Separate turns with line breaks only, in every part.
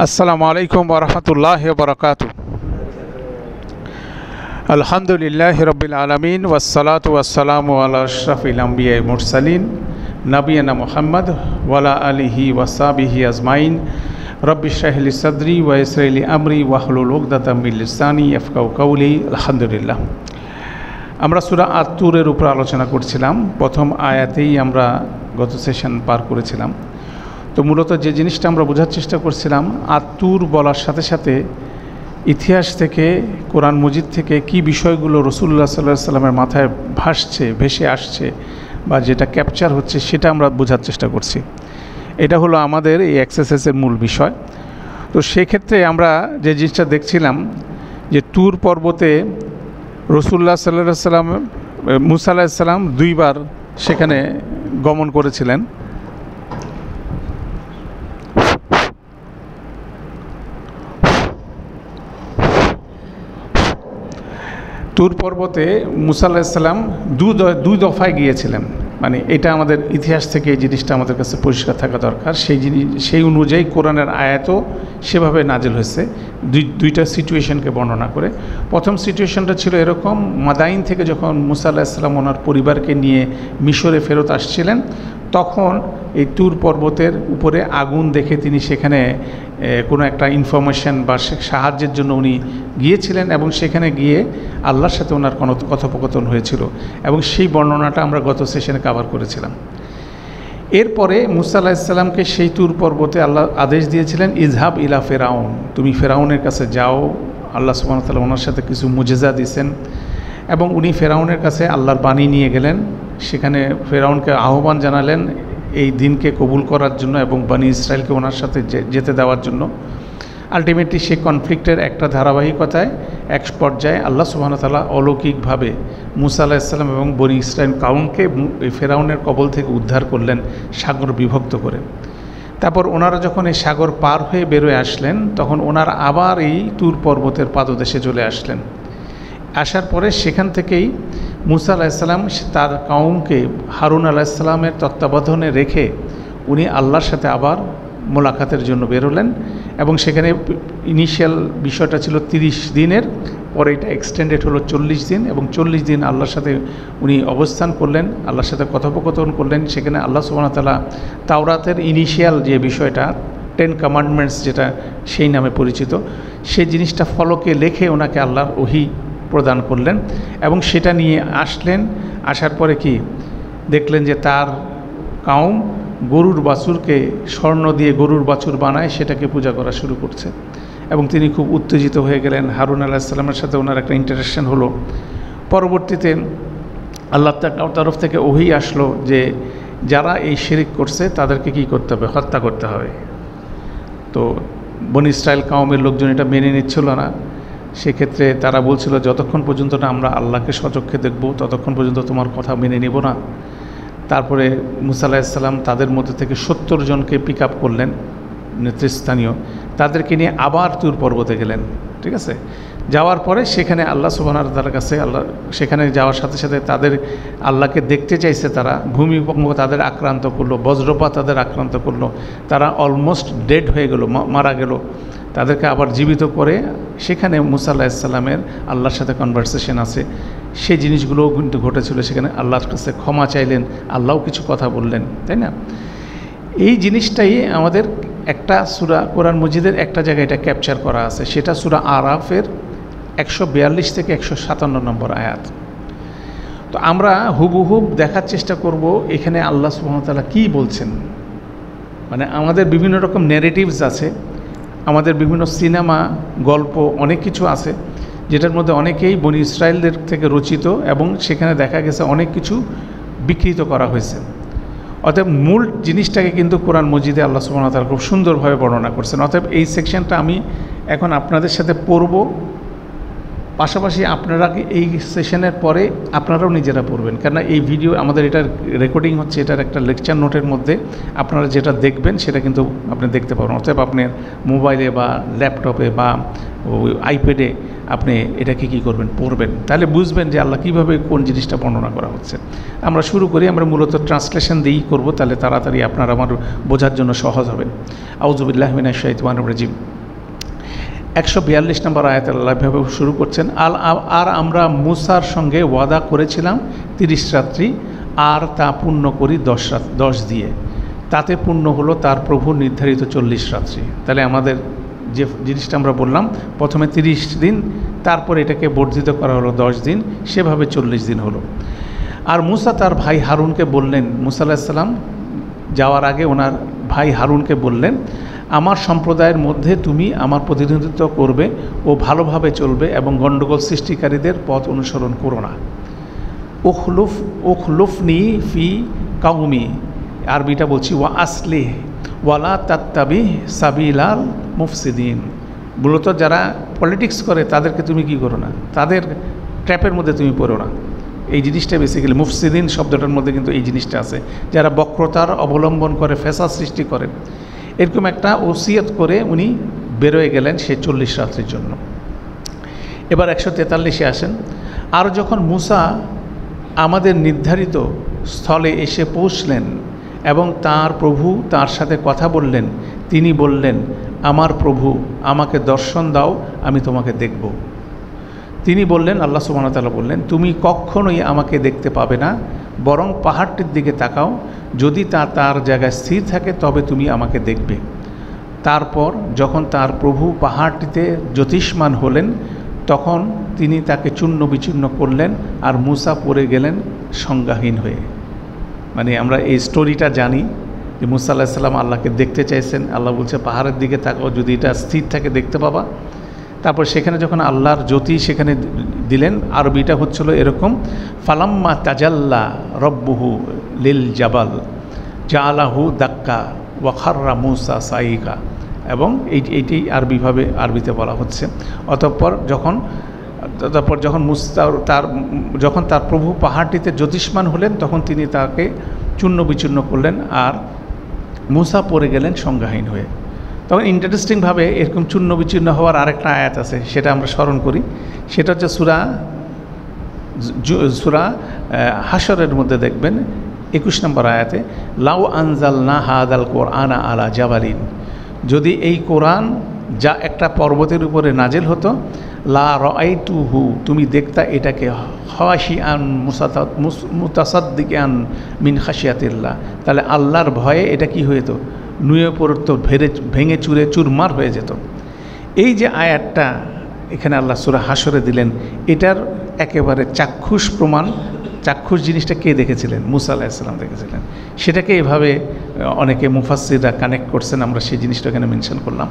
আসসালামু আলাইকুম ওয়া রাহমাতুল্লাহি ওয়া বারাকাতুহু। আলহামদুলিল্লাহি রাব্বিল আলামিন ওয়াসসালাতু ওয়াসসালামু আলা আশরাফিল আমবিয়া ওয়াল মুরসালিন নবিয়িনা মুহাম্মদ ওয়া আলা আলিহি ওয়া সাহবিহি আজমাইন। রব্বি ইশরাহ লি সাদরি ওয়া ইয়াসসির লি আমরি ওয়াহলুল উকদাতাম মিন লিসানি ইয়াফকাহু কাওলি। আলহামদুলিল্লাহ, আমরা সূরা আত-তুরের উপর আলোচনা করছিলাম। প্রথম আয়াতেই আমরা গত সেশন পার করেছিলাম। তো মূলত যে জিনিসটা আমরা বোঝার চেষ্টা করছিলাম, আত-তুর বলার সাথে সাথে ইতিহাস থেকে, কোরআন মজিদ থেকে কি বিষয়গুলো রাসূলুল্লাহ সাল্লাল্লাহু আলাইহি ওয়াসাল্লামের মাথায় ভেসে আসছে বা যেটা ক্যাপচার হচ্ছে, সেটা আমরা বোঝার চেষ্টা করছি। এটা হলো আমাদের এই এক্সারসাইজের মূল বিষয়। তো সেক্ষেত্রে আমরা যে জিনিসটা দেখছিলাম যে তুর পর্বতে রাসূলুল্লাহ সাল্লাল্লাহু আলাইহি ওয়াসাল্লাম, মূসা আলাইহিস সালাম দুইবার সেখানে গমন করেছিলেন। তুর পর্বতে মূসা আলাইহিস সালাম দুই দফায় গিয়েছিলেন। মানে এটা আমাদের ইতিহাস থেকে এই জিনিসটা আমাদের কাছে পরিষ্কার থাকা দরকার। সেই অনুযায়ী কোরআনের আয়াতও সেভাবে নাজিল হয়েছে, দুইটা সিচুয়েশনকে বর্ণনা করে। প্রথম সিচুয়েশনটা ছিল এরকম, মাদাইন থেকে যখন মূসা আলাইহিস সালাম ওনার পরিবারকে নিয়ে মিশরে ফেরত আসছিলেন, তখন এই তুর পর্বতের উপরে আগুন দেখে তিনি সেখানে কোনো একটা ইনফরমেশন বা সাহায্যের জন্য উনি গিয়েছিলেন এবং সেখানে গিয়ে আল্লাহর সাথে ওনার কোনো কথোপকথন হয়েছিল এবং সেই বর্ণনাটা আমরা গত সেশনে কভার করেছিলাম। এরপরে মূসা আলাইহিস সালামকে সেই তুর পর্বতে আল্লাহ আদেশ দিয়েছিলেন, ইজহাব ইলা ফেরাউন, তুমি ফেরাউনের কাছে যাও। আল্লাহ সুবহানাহু ওয়া তাআলা ওনার সাথে কিছু মুজিজা দিয়েছেন এবং উনি ফেরাউনের কাছে আল্লাহর বাণী নিয়ে গেলেন। সেখানে ফেরাউনকে আহ্বান জানালেন এই দিনকে কবুল করার জন্য এবং বনি ইসরায়েলকে ওনার সাথে যেতে দেওয়ার জন্য। আলটিমেটলি সেই কনফ্লিক্টের একটা ধারাবাহিকতায় এক পর্যায়ে আল্লাহ সুবহানাহু ওয়া তাআলা অলৌকিকভাবে মূসা আলাইহিস সালাম এবং বনি ইসরায়েল কাউমকে ফেরাউনের কবল থেকে উদ্ধার করলেন, সাগর বিভক্ত করে। তারপর ওনারা যখন এই সাগর পার হয়ে বেরোয় আসলেন, তখন ওনারা আবার এই তুর পর্বতের পাদদেশে চলে আসলেন। আসার পরে সেখান থেকেই মূসা আলাইহিস সালাম তার কাউমকে হারুন আলাইহিস সালামের তত্ত্বাবধানে রেখে উনি আল্লাহর সাথে আবার মোলাকাতের জন্য বেরোলেন এবং সেখানে ইনিশিয়াল বিষয়টা ছিল 30 দিনের, পরে এটা এক্সটেন্ডেড হলো 40 দিন এবং 40 দিন আল্লাহর সাথে উনি অবস্থান করলেন, আল্লাহর সাথে কথোপকথন করলেন। সেখানে আল্লাহ সুবহানাহু ওয়া তাআলা তাওরাতের ইনিশিয়াল যে বিষয়টা 10 কমান্ডমেন্টস যেটা সেই নামে পরিচিত, সেই জিনিসটা ফলকে লেখে ওনাকে আল্লাহর ওহী প্রদান করলেন এবং সেটা নিয়ে আসলেন। আসার পরে কি দেখলেন যে তার কাউম গরুর বাছুরকে স্বর্ণ দিয়ে গরুর বাছুর বানায়, সেটাকে পূজা করা শুরু করছে এবং তিনি খুব উত্তেজিত হয়ে গেলেন। হারুন আলাইহিস সালামের সাথে ওনার একটা ইন্টারাকশন হলো। পরবর্তীতে আল্লাহ তরফ থেকে ওহী আসলো যে যারা এই শিরিক করছে তাদেরকে কি করতে হবে, হত্যা করতে হবে। তো বনি ইসরায়েল কাউমের লোকজন এটা মেনে নিচ্ছিল না। সেক্ষেত্রে তারা বলছিল, যতক্ষণ পর্যন্ত না আমরা আল্লাহকে সচক্ষে দেখব ততক্ষণ পর্যন্ত তোমার কথা মেনে নেব না। তারপরে মূসা আলাইহিস সালাম তাদের মধ্যে থেকে 70 জনকে পিক আপ করলেন, নেতৃস্থানীয়, তাদেরকে নিয়ে আবার তুর পর্বতে গেলেন। ঠিক আছে, যাওয়ার পরে সেখানে আল্লাহ সুবহানাহু ওয়া তাআলার কাছে সেখানে যাওয়ার সাথে সাথে তাদের আল্লাহকে দেখতে চাইছে। তারা ভূমিকম্প তাদের আক্রান্ত করলো, বজ্রপাত তাদের আক্রান্ত করলো, তারা অলমোস্ট ডেড হয়ে গেল, মারা গেল। তাদেরকে আবার জীবিত করে সেখানে মূসা আলাইহিস সালামের আল্লাহর সাথে কনভারসেশন আছে, সেই জিনিসগুলোও কিন্তু ঘটেছিল। সেখানে আল্লাহর কাছে ক্ষমা চাইলেন, আল্লাহও কিছু কথা বললেন, তাই না? এই জিনিসটাই আমাদের একটা সূরা কোরআন মজিদের একটা জায়গায় এটা ক্যাপচার করা আছে, সেটা সূরা আরাফের 142 থেকে 157 নম্বর আয়াত। তো আমরা হুবহুব দেখার চেষ্টা করব এখানে আল্লাহ সুবহানাহু ওয়া তাআলা কী বলছেন। মানে আমাদের বিভিন্ন রকম ন্যারেটিভস আছে, আমাদের বিভিন্ন সিনেমা, গল্প, অনেক কিছু আছে যেটার মধ্যে অনেকেই বনি ইসরায়েলদের থেকে রচিত এবং সেখানে দেখা গেছে অনেক কিছু বিকৃত করা হয়েছে। অতএব মূল জিনিসটাকে কিন্তু কোরআন মজিদে আল্লাহ সুবহানাহু ওয়া তাআলা খুব সুন্দরভাবে বর্ণনা করছেন। অতএব এই সেকশনটা আমি এখন আপনাদের সাথে পড়ব, পাশাপাশি আপনারা এই সেশনের পরে আপনারাও নিজেরা পড়বেন, কেননা এই ভিডিও আমাদের এটা রেকর্ডিং হচ্ছে, এটার একটা লেকচার নোটের মধ্যে আপনারা যেটা দেখবেন সেটা কিন্তু আপনি দেখতে পাবেন। অতএব আপনার মোবাইলে বা ল্যাপটপে বা আইপ্যাডে আপনি এটাকে কী করবেন, পড়বেন, তাহলে বুঝবেন যে আল্লাহ কীভাবে কোন জিনিসটা বর্ণনা করা হচ্ছে। আমরা শুরু করি, আমরা মূলত ট্রান্সলেশন দিয়েই করব, তাহলে তাড়াতাড়ি আপনার আমার বোঝার জন্য সহজ হবে। আউযু বিল্লাহি মিনাশ শাইতানির রাজিম। 142 নম্বর আয়াতে আল্লাহ এভাবে শুরু করছেন, আর আমরা মুসার সঙ্গে ওয়াদা করেছিলাম 30 রাত্রি, আর তা পূর্ণ করি 10 দিয়ে, তাতে পূর্ণ হলো তার প্রভু নির্ধারিত 40 রাত্রি। তাহলে আমাদের যে জিনিসটা আমরা বললাম প্রথমে 30 দিন, তারপর এটাকে বর্ধিত করা হলো 10 দিন, সেভাবে 40 দিন হলো। আর মুসা তার ভাই হারুনকে বললেন, মুসা আলাইহিস সালাম যাওয়ার আগে ওনার ভাই হারুনকে বললেন, আমার সম্প্রদায়ের মধ্যে তুমি আমার প্রতিনিধিত্ব করবে ও ভালোভাবে চলবে এবং গণ্ডগোল সৃষ্টিকারীদের পথ অনুসরণ করো না। উখলুফনি ফি কাউমি, আরবিটা বলছি, ওয়া আসলিহ ওয়ালা তাত্তাবি সাবিলাল মুফসিদিন। মূলত যারা পলিটিক্স করে তাদেরকে তুমি কি করো না, তাদের ট্র্যাপের মধ্যে তুমি পড়ো না। এই জিনিসটা বেসিক্যালি মুফসিদিন শব্দটার মধ্যে কিন্তু এই জিনিসটা আছে, যারা বক্রতার অবলম্বন করে ফ্যাসাদ সৃষ্টি করে। এরকম একটা ওসিয়ত করে উনি বেরোয় গেলেন সে 40 রাত্রির জন্য। এবার 143-এ আসেন। আর যখন মুসা আমাদের নির্ধারিত স্থলে এসে পৌঁছলেন এবং তার প্রভু তার সাথে কথা বললেন, তিনি বললেন, আমার প্রভু, আমাকে দর্শন দাও, আমি তোমাকে দেখব। তিনি বললেন, আল্লাহ সুবহানাহু ওয়া তাআলা বললেন, তুমি কখনোই আমাকে দেখতে পাবে না, বরং পাহাড়টির দিকে তাকাও, যদি তা তার জায়গায় স্থির থাকে তবে তুমি আমাকে দেখবে। তারপর যখন তার প্রভু পাহাড়টিতে জ্যোতিষ্মান হলেন, তখন তিনি তাকে চূর্ণ বিচূর্ণ করলেন, আর মুসা পড়ে গেলেন সংজ্ঞাহীন হয়ে। মানে আমরা এই স্টোরিটা জানি যে মুসা আলাইহিস সালাম আল্লাহকে দেখতে চাইছেন, আল্লাহ বলছে পাহাড়ের দিকে তাকাও, যদি এটা স্থির থাকে দেখতে পাবা। তারপর সেখানে যখন আল্লাহর জ্যোতি সেখানে দিলেন, আরবিটা হচ্ছিল এরকম, ফালাম্মা তাজাল্লা রব্বুহু লিল জাবাল জাআলাহু দাক্কা ওয়া খাররা মুসা সাইকা, এবং এইটি আরবিতে বলা হচ্ছে। তারপর যখন তার প্রভু পাহাড়টিতে জ্যোতিষ্মান হলেন, তখন তিনি তাকে চূর্ণ বিচূর্ণ করলেন, আর মুসা পড়ে গেলেন সংজ্ঞাহীন হয়ে। তখন ইন্টারেস্টিংভাবে এরকম চূর্ণ বিচূর্ণ হওয়ার আরেকটা আয়াত আছে, সেটা আমরা স্মরণ করি। সেটা হচ্ছে সূরা হাশরের মধ্যে দেখবেন 21 নম্বর আয়াতে, লাউ আনজালনা হাদাল কোরআনা আলা জাবালিন, যদি এই কোরআন যা একটা পর্বতের উপরে নাজেল হতো, লা রাআইতুহু, তুমি দেখতা এটাকে, খাশিআন মুতাসাদ্দিকান মিন খাশিয়াতিল্লাহ, তাহলে আল্লাহর ভয়ে এটা কি হতো, নুয়ে পড়তো, ভেঙে চুরে চুরমার হয়ে যেত। এই যে আয়াতটা এখানে আল্লাহ সূরা হাশরে দিলেন, এটার একেবারে চাক্ষুষ প্রমাণ। চাক্ষুষ জিনিসটা কে দেখেছিলেন? মুসা আলাইহিস সালাম দেখেছিলেন। সেটাকে এভাবে অনেকে মুফাসসিররা কানেক্ট করছেন, আমরা সেই জিনিসটা এখানে মেনশন করলাম।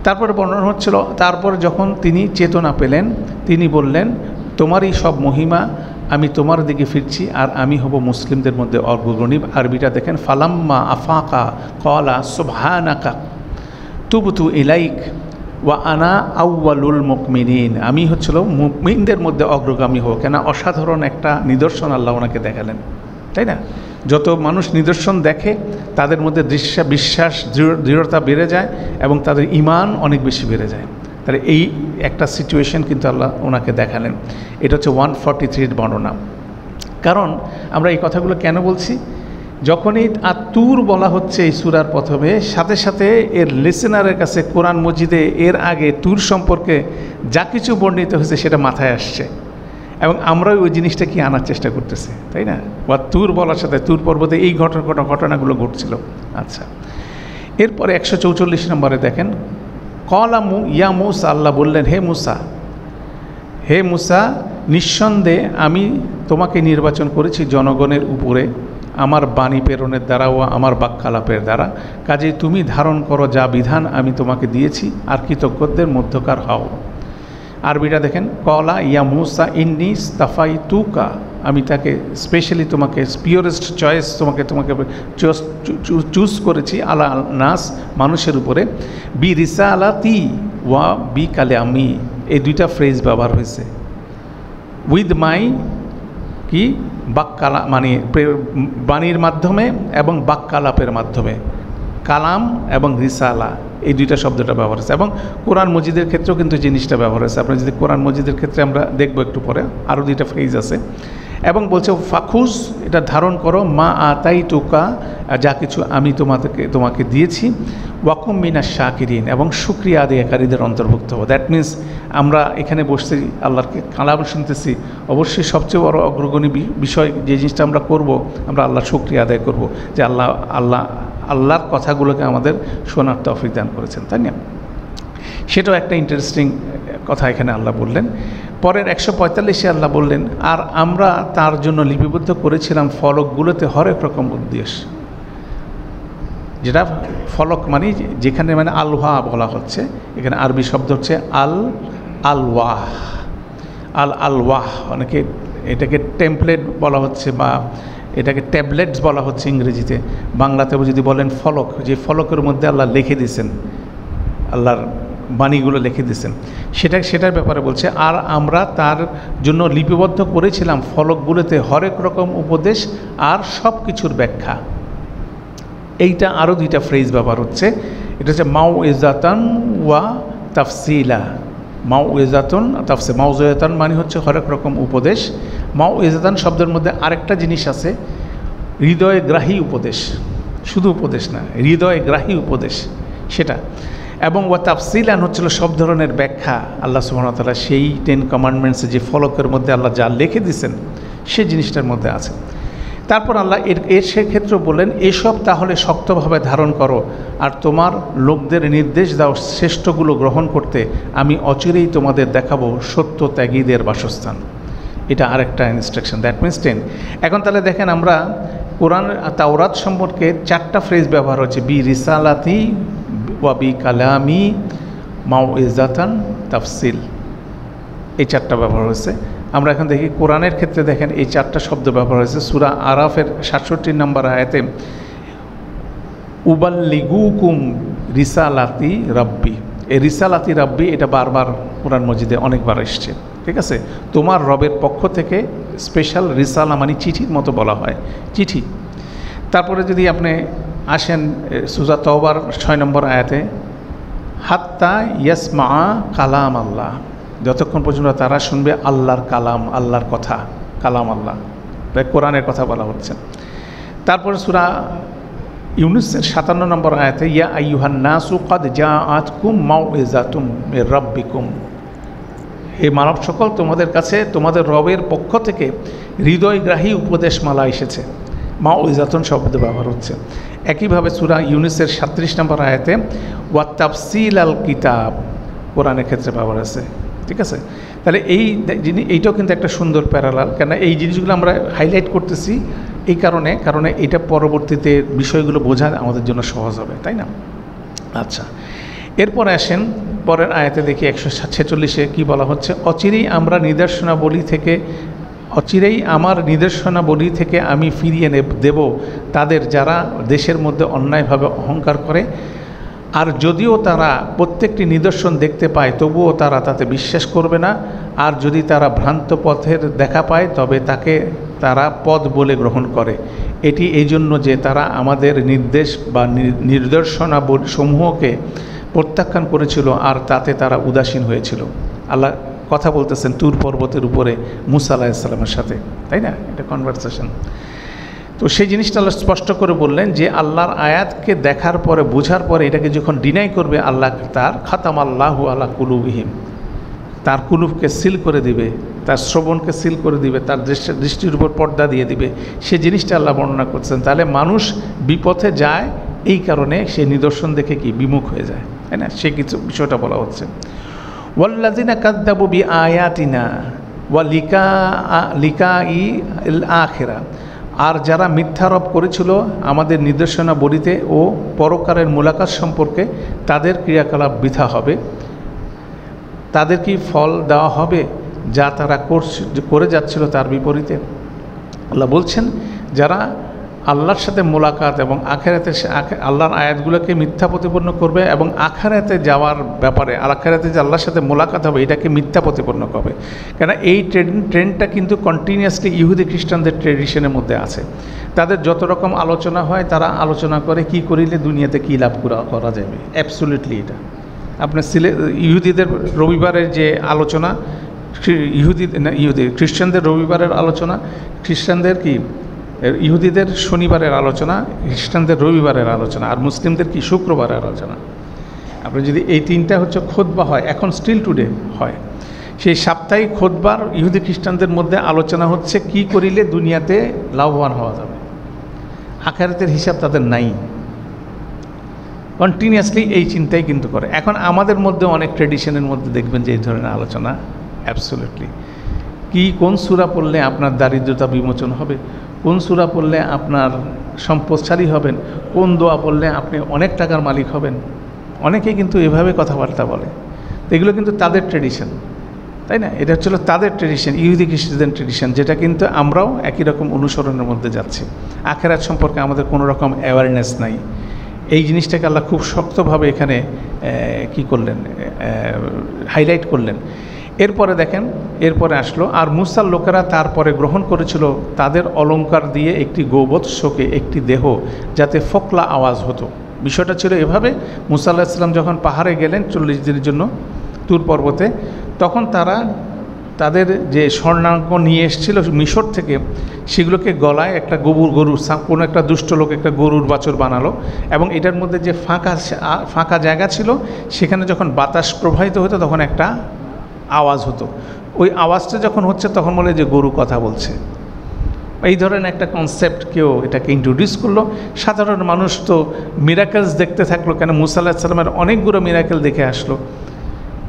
তারপরে বর্ণনা হচ্ছিল, তারপর যখন তিনি চেতনা পেলেন, তিনি বললেন, তোমারই সব মহিমা, আমি তোমার দিকে ফিরছি, আর আমি হব মুসলিমদের মধ্যে অগ্রগণী। আরবিটা দেখেন, ফালাম্মা আফাকা ক্বালা সুবহানাকা তুবতু ইলাইক ওয়া আনা আউয়ালুল মুমিনিন, আমি হচ্ছিল মুমিনদের মধ্যে অগ্রগামী হব। কেন? অসাধারণ একটা নিদর্শন আল্লাহ ওনাকে দেখালেন, তাই না? যত মানুষ নিদর্শন দেখে তাদের মধ্যে বিশ্বাস দৃঢ়তা বেড়ে যায় এবং তাদের ঈমান অনেক বেশি বেড়ে যায়। তাহলে এই একটা সিচুয়েশন কিন্তু আল্লাহ ওনাকে দেখালেন। এটা হচ্ছে 143 বর্ণনা। কারণ আমরা এই কথাগুলো কেন বলছি, যখনই তুর বলা হচ্ছে এই সূরার প্রথমে, সাথে সাথে এর লিসেনারের কাছে কোরআন মজিদে এর আগে তুর সম্পর্কে যা কিছু বর্ণিত হয়েছে সেটা মাথায় আসছে, এবং আমরাও ওই জিনিসটা কি আনার চেষ্টা করতেছি, তাই না? বা তুর বলার সাথে তুর পর্বতে এই ঘটনাগুলো ঘটছিল। আচ্ছা, এরপরে 144 নম্বরে দেখেন, কলামু ইয়া মুসা, আল্লাহ বললেন, হে মুসা, নিঃসন্দেহে আমি তোমাকে নির্বাচন করেছি জনগণের উপরে আমার বাণী প্রেরণের দ্বারা ও আমার বাক্যালাপের দ্বারা, কাজেই তুমি ধারণ করো যা বিধান আমি তোমাকে দিয়েছি, আর কৃতজ্ঞদের মধ্যকার হও। আরবিটা দেখেন, কলা ইয়া মুসা ইন্নী ইসতাফাইতুকা, আমি তাকে স্পেশালি তোমাকে পিওরেস্ট চয়েস তোমাকে চুজ করেছি, আলা নাস, মানুষের উপরে, বি রিসালাতি ওয়া বি কালামি, এই দুইটা ফ্রেজ ব্যবহার হয়েছে। উইথ মাই কি বাক্যালা, মানে বাণীর মাধ্যমে এবং বাক্যালাপের মাধ্যমে, কালাম এবং রিসালা, এই দুইটা শব্দটা ব্যবহার হয়েছে। এবং কোরআন মজিদের ক্ষেত্রেও কিন্তু জিনিসটা ব্যবহার হয়েছে। আপনি যদি কোরআন মজিদের ক্ষেত্রে আমরা দেখব একটু পরে, আরও দুইটা ফ্রেজ আছে। এবং বলছে ফাখুজ, এটা ধারণ করো, মা আতাই তুকা, যা কিছু আমি তোমাকে দিয়েছি, ওয়াকুম মিনাশ শাকিরিন, এবং শুকরিয়া আদায়কারীদের অন্তর্ভুক্ত হবো। দ্যাট মিন্স আমরা এখানে বসছি, আল্লাহকে কালাম শুনতেছি, অবশ্যই সবচেয়ে বড় অগ্রগণী বিষয় যে জিনিসটা আমরা করব, আমরা আল্লাহর শুকরিয়া আদায় করব যে আল্লাহর কথাগুলোকে আমাদের শোনার তৌফিক দান করেছেন, তাই না? সেটাও একটা ইন্টারেস্টিং কথা এখানে আল্লাহ বললেন। পরের 145-এ আল্লাহ বললেন, আর আমরা তার জন্য লিপিবদ্ধ করেছিলাম ফলকগুলোতে হরেক রকম উদ্দেশ্য, যেটা ফলক মানে যেখানে মানে আলওয়া বলা হচ্ছে, এখানে আরবি শব্দ হচ্ছে আলওয়াহ। আলওয়াহ, অনেকে এটাকে টেমপ্লেট বলা হচ্ছে বা এটাকে ট্যাবলেটস বলা হচ্ছে ইংরেজিতে। বাংলাতেও যদি বলেন ফলক, যে ফলকের মধ্যে আল্লাহ লিখে দিয়েছেন, আল্লাহর বাণীগুলো লিখে দিয়েছেন, সেটার ব্যাপারে বলছে। আর আমরা তার জন্য লিপিবদ্ধ করেছিলাম ফলকগুলোতে হরেক রকম উপদেশ আর সব কিছুর ব্যাখ্যা। এইটা আরও দুইটা ফ্রেজ ব্যবহার হচ্ছে, এটা হচ্ছে মাউইজাতান ওয়া তাফসিলা। মাউইজাতুন তাফসিল, মাউইজাতান মানে হচ্ছে হরেক রকম উপদেশ। মাউইজাতান শব্দের মধ্যে আরেকটা জিনিস আছে, হৃদয়গ্রাহী উপদেশ, শুধু উপদেশ না, হৃদয়গ্রাহী উপদেশ সেটা। এবং ওয়া তাফসিলান হচ্ছিল সব ধরনের ব্যাখ্যা। আল্লাহ সুবহানাহু ওয়া তাআলা সেই 10 কমান্ডমেন্টসে যে ফলকের মধ্যে আল্লাহ যা লিখে দিয়েছেন সেই জিনিসটার মধ্যে আছে। তারপর আল্লাহ এর সেক্ষেত্রে বললেন, এসব তাহলে শক্তভাবে ধারণ করো আর তোমার লোকদের নির্দেশ দাও শ্রেষ্ঠগুলো গ্রহণ করতে, আমি অচিরেই তোমাদের দেখাবো সত্য ত্যাগীদের বাসস্থান। এটা আরেকটা ইনস্ট্রাকশন, দ্যাট মিনস 10। এখন তাহলে দেখেন, আমরা কোরআন তাওরাত সম্পর্কে 4টা ফ্রেজ ব্যবহার হচ্ছে, বি রিসালাতি ওয়া বি কালামি মাউইজাতান তাফসিল, এই 4টা ব্যবহার হয়েছে। আমরা এখন দেখি কোরআনের ক্ষেত্রে দেখেন এই 4টা শব্দ ব্যবহার হয়েছে। সূরা আরাফের 67 নম্বর আয়াতে উবাল্লিগুকুম রিসালাতি রাব্বি, এই রিসালাতি রাব্বি এটা বারবার কোরআন মজিদে অনেকবার এসছে, ঠিক আছে? তোমার রবের পক্ষ থেকে স্পেশাল রিসালা মানে চিঠির মতো বলা হয়, চিঠি। তারপরে যদি আপনি আসেন সূরা তাওবার 6 নম্বর আয়াতে, হাত্তা ইয়াসমা কালাম আল্লাহ, যতক্ষণ পর্যন্ত তারা শুনবে আল্লাহর কালাম, আল্লাহর কথা, কালাম আল্লাহ, তাই কোরআনের কথা বলা হচ্ছে। তারপরে সূরা ইউনূসের 57 নম্বর আয়াতে, ইয়া আইয়ুহান নাসু ক্বাদ জাআতকুম মাউইযাতুম মির রাব্বিকুম, হে মানব সকল, তোমাদের কাছে তোমাদের রবের পক্ষ থেকে হৃদয়গ্রাহী উপদেশমালা এসেছে। মাউইযাতুন শব্দ ব্যবহার হচ্ছে। একইভাবে সূরা ইউনূসের 37 নম্বর আয়াতে ওয়া তাফসিল আল কিতাব কোরআনের ক্ষেত্রে ব্যবহার আছে, ঠিক আছে? তাহলে এইটাও কিন্তু একটা সুন্দর প্যারালাল, কেন এই জিনিসগুলো আমরা হাইলাইট করতেছি এই কারণে এটা পরবর্তীতে বিষয়গুলো বোঝা আমাদের জন্য সহজ হবে, তাই না? আচ্ছা, এরপরে আসেন পরের আয়াতে দেখি 146-এ কী বলা হচ্ছে, অচিরেই আমার নির্দেশনাবলী থেকে আমি ফিরিয়ে দেব তাদের যারা দেশের মধ্যে অন্যায়ভাবে অহংকার করে, আর যদিও তারা প্রত্যেকটি নিদর্শন দেখতে পায় তবুও তারা তাতে বিশ্বাস করবে না, আর যদি তারা ভ্রান্ত পথের দেখা পায় তবে তাকে তারা পথ বলে গ্রহণ করে। এটি এই জন্য যে তারা আমাদের নির্দেশ বা নিদর্শনাবলী সমূহকে প্রত্যাখ্যান করেছিল আর তাতে তারা উদাসীন হয়েছিল। আল্লাহ কথা বলতেছেন তুর পর্বতের উপরে মুসা আলাইহিস সালামের সাথে, তাই না? এটা কনভারসেশন। তো সেই জিনিসটা আল্লাহ স্পষ্ট করে বললেন যে আল্লাহর আয়াতকে দেখার পরে, বোঝার পরে এটাকে যখন ডিনাই করবে, আল্লাহ তার খাতাম আল্লাহু আলা কুলুবিহিম, তার কুলুবকে সিল করে দিবে, তার শ্রবণকে সিল করে দিবে, তার দৃষ্টির উপর পর্দা দিয়ে দিবে। সে জিনিসটা আল্লাহ বর্ণনা করছেন। তাহলে মানুষ বিপথে যায় এই কারণে সে নিদর্শন দেখে কি বিমুখ হয়ে যায়, তাই না? সে কিছু বিষয়টা বলা হচ্ছে। ওয়াল্লাযিনা কাযযাবু বিআয়াতিনা ওয়া লিকাইল আখিরা, আর যারা মিথ্যারোপ করেছিল আমাদের নির্দেশনাবলীতে ও পরকালের মুলাকাত সম্পর্কে, তাদের ক্রিয়াকলাপ বৃথা হবে। তাদের কি ফল দেওয়া হবে যা তারা করে যাচ্ছিল তার বিপরীতে? আল্লাহ বলছেন, যারা আল্লাহর সাথে মোলাকাত এবং আখিরাতে আল্লাহর আয়াতগুলোকে মিথ্যা প্রতিপন্ন করবে এবং আখিরাতে যাওয়ার ব্যাপারে, আখিরাতে যে আল্লাহর সাথে মোলাকাত হবে এটাকে মিথ্যা প্রতিপন্ন করবে। কেন এই ট্রেন্ডটা কিন্তু কন্টিনিউয়াসলি ইহুদি খ্রিস্টানদের ট্রেডিশনের মধ্যে আছে। তাদের যত রকম আলোচনা হয় তারা আলোচনা করে কি করিলে দুনিয়াতে কী লাভ করা যাবে। অ্যাবসলিউটলি এটা আপনার ইহুদিদের রবিবারের যে আলোচনা, খ্রিস্টানদের রবিবারের আলোচনা, খ্রিস্টানদের কি ইহুদিদের শনিবারের আলোচনা, খ্রিস্টানদের রবিবারের আলোচনা, আর মুসলিমদের কি শুক্রবারের আলোচনা। আপনি যদি এই তিনটা হচ্ছে খুতবা হয়, এখন স্টিল টুডে হয়, সেই সাপ্তাহিক খুতবার ইহুদি খ্রিস্টানদের মধ্যে আলোচনা হচ্ছে কি করিলে দুনিয়াতে লাভবান হওয়া যাবে। আখিরাতের হিসাব তাদের নাই, কন্টিনিউয়াসলি এই চিন্তাই কিন্তু করে। এখন আমাদের মধ্যে অনেক ট্রেডিশনের মধ্যে দেখবেন যে এই ধরনের আলোচনা অ্যাবসলিউটলি কি, কোন সূরা পড়লে আপনার দারিদ্রতা বিমোচন হবে, কোন সূরা পড়লে আপনার সম্পদশালী হবেন, কোন দোয়া পড়লে আপনি অনেক টাকার মালিক হবেন, অনেকেই কিন্তু এভাবে কথাবার্তা বলে। তো এগুলো কিন্তু তাদের ট্রেডিশন, তাই না? এটা হচ্ছিল তাদের ট্রেডিশন, ইহুদি খ্রিস্টানদের ট্রেডিশন, যেটা কিন্তু আমরাও একই রকম অনুসরণের মধ্যে যাচ্ছি। আখিরাত সম্পর্কে আমাদের কোনো রকম অ্যাওয়ারনেস নাই। এই জিনিসটাকে আল্লাহ খুব শক্তভাবে এখানে কি করলেন, হাইলাইট করলেন। এরপরে দেখেন, এরপরে আসলো, আর মুসার লোকেরা তারপরে গ্রহণ করেছিল তাদের অলঙ্কার দিয়ে একটি গোবৎসকে একটি দেহ, যাতে ফোকলা আওয়াজ হতো। বিষয়টা ছিল এভাবে, মুসা আলাইহিস সালাম যখন পাহাড়ে গেলেন 40 দিনের জন্য তুর পর্বতে, তখন তারা তাদের যে স্বর্ণাঙ্গ নিয়ে এসেছিল মিশর থেকে, সেগুলোকে গলায় একটা গরুর কোনো একটা দুষ্ট লোক একটা গরুর বাছুর বানালো, এবং এটার মধ্যে যে ফাঁকা জায়গা ছিল সেখানে যখন বাতাস প্রবাহিত হতো তখন একটা আওয়াজ হতো। ওই আওয়াজটা যখন হচ্ছে তখন বলে যে গরু কথা বলছে। এই ধরনের একটা কনসেপ্ট কেউ এটাকে ইন্ট্রোডিউস করলো। সাধারণ মানুষ তো মিরাকেলস দেখতে থাকলো, কেন মুসা আলাইহিস সালামের অনেকগুলো মিরাকেল দেখে আসলো,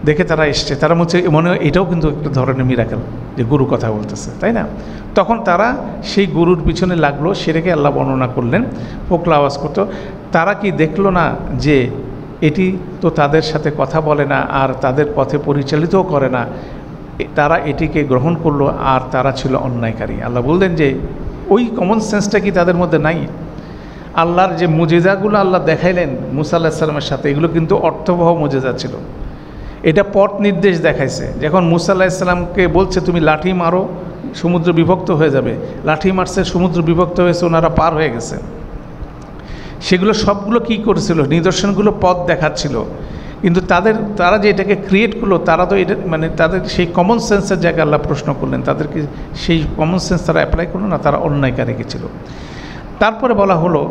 দেখে তারা এসছে, তারা মনে হয় এটাও কিন্তু একটা ধরনের মিরাকেল যে গরু কথা বলতেছে, তাই না? তখন তারা সেই গরুর পিছনে লাগলো, সেটাকে আল্লাহ বর্ণনা করলেন ফোকলা আওয়াজ করতো। তারা কি দেখলো না যে এটি তো তাদের সাথে কথা বলে না আর তাদের পথে পরিচালিতও করে না, তারা এটিকে গ্রহণ করলো আর তারা ছিল অন্যায়কারী। আল্লাহ বললেন যে ওই কমন সেন্সটা কি তাদের মধ্যে নাই? আল্লাহর যে মুজিজাগুলো আল্লাহ দেখাইলেন মুসা আলাইহিস সালামের সাথে, এগুলো কিন্তু অর্থবহ মুজিজা ছিল। এটা পথ নির্দেশ দেখাইছে। যখন মুসা আলাইহিস সালামকে বলছে তুমি লাঠি মারো, সমুদ্র বিভক্ত হয়ে যাবে, লাঠি মারছে, সমুদ্র বিভক্ত হয়েছে, ওনারা পার হয়ে গেছে। সেগুলো সবগুলো কি করেছিল? নিদর্শনগুলো পথ দেখাচ্ছিল। কিন্তু তারা যে এটাকে ক্রিয়েট করলো, তারা তো এটা তাদের সেই কমন সেন্সের জায়গায় আল্লাহ প্রশ্ন করলেন, তাদেরকে সেই কমন সেন্স তারা অ্যাপ্লাই করলো না, তারা অন্যায়কারী ছিল। তারপরে বলা হলো,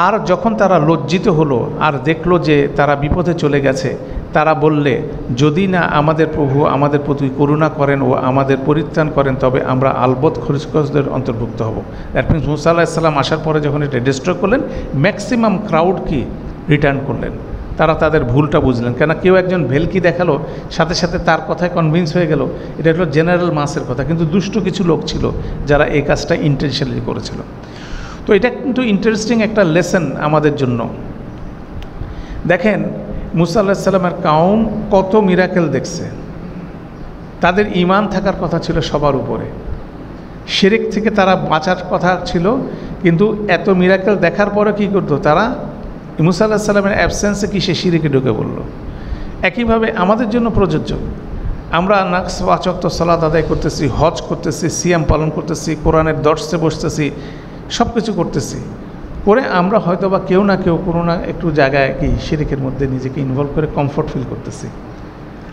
আর যখন তারা লজ্জিত হলো আর দেখলো যে তারা বিপদে চলে গেছে, তারা বললে যদি না আমাদের প্রভু আমাদের প্রতি করুণা করেন ও আমাদের পরিত্রাণ করেন তবে আমরা আলবত খরিজদের অন্তর্ভুক্ত হব। দ্যাট মিনস মুসা আলাইহিস সালাম আসার পরে যখন এটা ডিস্ট্রয় করলেন, ম্যাক্সিমাম ক্রাউড কি রিটার্ন করলেন। তারা তাদের ভুলটা বুঝলেন, কেন কেউ একজন ভেলকি দেখালো, সাথে সাথে তার কথায় কনভিন্স হয়ে গেল। এটা হলো জেনারেল মাসের কথা, কিন্তু দুষ্ট কিছু লোক ছিল যারা এই কাজটা ইন্টেনশনালি করেছিল। তো এটা কিন্তু ইন্টারেস্টিং একটা লেসন আমাদের জন্য। দেখেন মুসা আলাইহিস সালামের কাউম কত মিরাকেল দেখছে, তাদের ঈমান থাকার কথা ছিল সবার উপরে, শিরক থেকে তারা বাঁচার কথা ছিল, কিন্তু এত মিরাকেল দেখার পরে কী করতো তারা? মুসা আলাইহিস সালামের অ্যাবসেন্সে কি সে শিরকে ঢুকে পড়ল। একইভাবে আমাদের জন্য প্রযোজ্য। আমরা 5 ওয়াক্ত সালাত আদায় করতেছি, হজ করতেছি, সিয়াম পালন করতেছি, কোরআনের দর্শে বসতেছি, সব কিছু করতেছি, করে আমরা হয়তো বা কেউ না কেউ কোনো না একটু জায়গায় কি শিরকের মধ্যে নিজেকে ইনভলভ করে কমফর্ট ফিল করতেছি।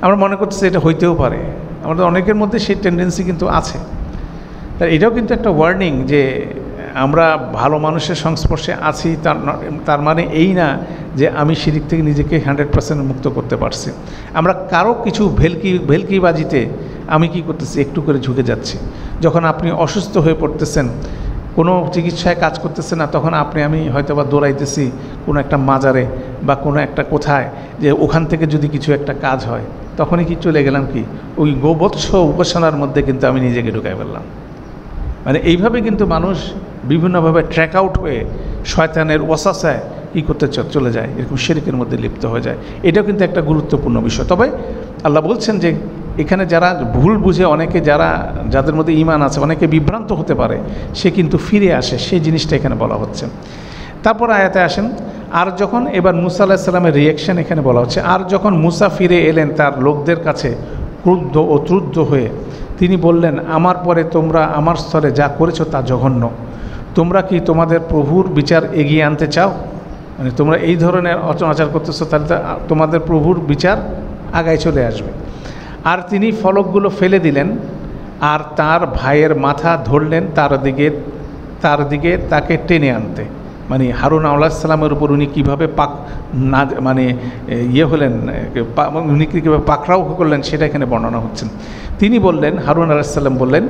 আমরা মনে করতেছি এটা হইতেও পারে, আমাদের অনেকের মধ্যে সেই টেন্ডেন্সি কিন্তু আছে। তাই এটাও কিন্তু একটা ওয়ার্নিং যে আমরা ভালো মানুষের সংস্পর্শে আছি, তার মানে এই না যে আমি শিরক থেকে নিজেকে 100% মুক্ত করতে পারছি। আমরা কারো কিছু ভেলকিবাজিতে আমি কি করতেছি, একটু করে ঝুঁকে যাচ্ছি। যখন আপনি অসুস্থ হয়ে পড়তেছেন, কোনো চিকিৎসায় কাজ করতেছে না, তখন আমি হয়তো বা দৌড়াইতেছি কোনো একটা মাজারে বা কোনো একটা কোথায়, যে ওখান থেকে যদি কিছু একটা কাজ হয়, তখনই কি চলে গেলাম কি ওই গোবৎস উপাসনার মধ্যে কিন্তু আমি নিজেকে ঢুকাই ফেললাম। এইভাবে কিন্তু মানুষ বিভিন্নভাবে ট্র্যাক আউট হয়ে শয়তানের ওয়াসওয়াসায় কী করতে চলে যায়, এরকম শিরকের মধ্যে লিপ্ত হয়ে যায়। এটাও কিন্তু একটা গুরুত্বপূর্ণ বিষয়। তবে আল্লাহ বলছেন যে এখানে যারা ভুল বুঝে, অনেকে যাদের মধ্যে ঈমান আছে, অনেকে বিভ্রান্ত হতে পারে, সে কিন্তু ফিরে আসে, সেই জিনিসটা এখানে বলা হচ্ছে। তারপর আয়াতে আসেন, আর যখন এবার মুসা আলাইহিস সালামের রিয়াকশান এখানে বলা হচ্ছে, আর যখন মুসা ফিরে এলেন তার লোকদের কাছে ক্রুদ্ধ ও ত্রুদ্ধ হয়ে, তিনি বললেন, আমার পরে তোমরা আমার স্তরে যা করেছো তা জঘন্য। তোমরা কি তোমাদের প্রভুর বিচার এগিয়ে আনতে চাও? তোমরা এই ধরনের আচার করতেছো, তাহলে তোমাদের প্রভুর বিচার আগায় চলে আসবে। আর তিনি ফলকগুলো ফেলে দিলেন আর তার ভাইয়ের মাথা ধরলেন তার দিকে তাকে টেনে আনতে। মানে হারুন আলাইহিসসালামের উপর উনি কীভাবে না মানে হলেন, উনি কীভাবে পাকড়াও করলেন সেটা এখানে বর্ণনা হচ্ছেন। তিনি বললেন, হারুন আলাইহিসসালাম বললেন,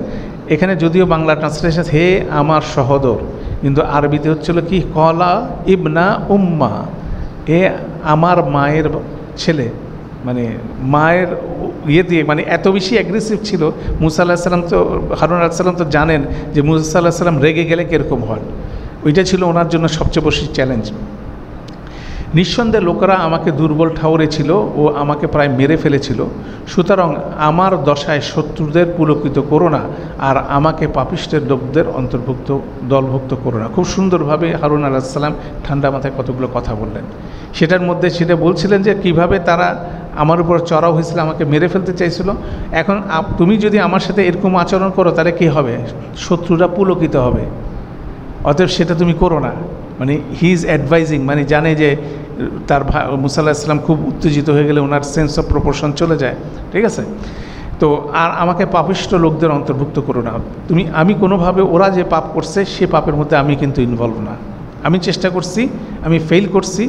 এখানে যদিও বাংলা ট্রান্সলেশন হে আমার সহোদর, কিন্তু আরবিতে হচ্ছিল কি কলা ইবনা উম্মা, এ আমার মায়ের ছেলে। মানে মায়ের দিয়ে মানে এত বেশি অ্যাগ্রেসিভ ছিল মুসা আলাইহিস সালাম। তো হারুন আলাইহিস সালাম তো জানেন যে মুসা আলাইহিস সালাম রেগে গেলে কীরকম হয়, ওইটা ছিল ওনার জন্য সবচেয়ে বেশি চ্যালেঞ্জ। নিঃসন্দেহে লোকেরা আমাকে দুর্বল ঠাউরেছিল ও আমাকে প্রায় মেরে ফেলেছিল, সুতরাং আমার দশায় শত্রুদের পুলকিত করো না আর আমাকে পাপিষ্টের লোকদের দলভুক্ত করো না। খুব সুন্দরভাবে হারুন আলাইহিস সালাম ঠান্ডা মাথায় কতগুলো কথা বললেন। সেটার মধ্যে সেটা বলছিলেন যে কিভাবে তারা আমার উপর চড়াও হয়েছিল, আমাকে মেরে ফেলতে চাইছিল। এখন তুমি যদি আমার সাথে এরকম আচরণ করো তাহলে কী হবে, শত্রুরা পুলকিত হবে, অতএব সেটা তুমি করো না। মানে হি ইজ অ্যাডভাইজিং, মানে জানে যে তার মুসা আলাইহিস সালাম খুব উত্তেজিত হয়ে গেলে ওনার সেন্স অফ প্রপোর্শন চলে যায়, ঠিক আছে। তো আর আমাকে পাপিষ্ট লোকদের অন্তর্ভুক্ত করো না। আমি কোনোভাবে ওরা যে পাপ করছে সে পাপের মধ্যে আমি কিন্তু ইনভলভ না। আমি চেষ্টা করছি, আমি ফেল করছি,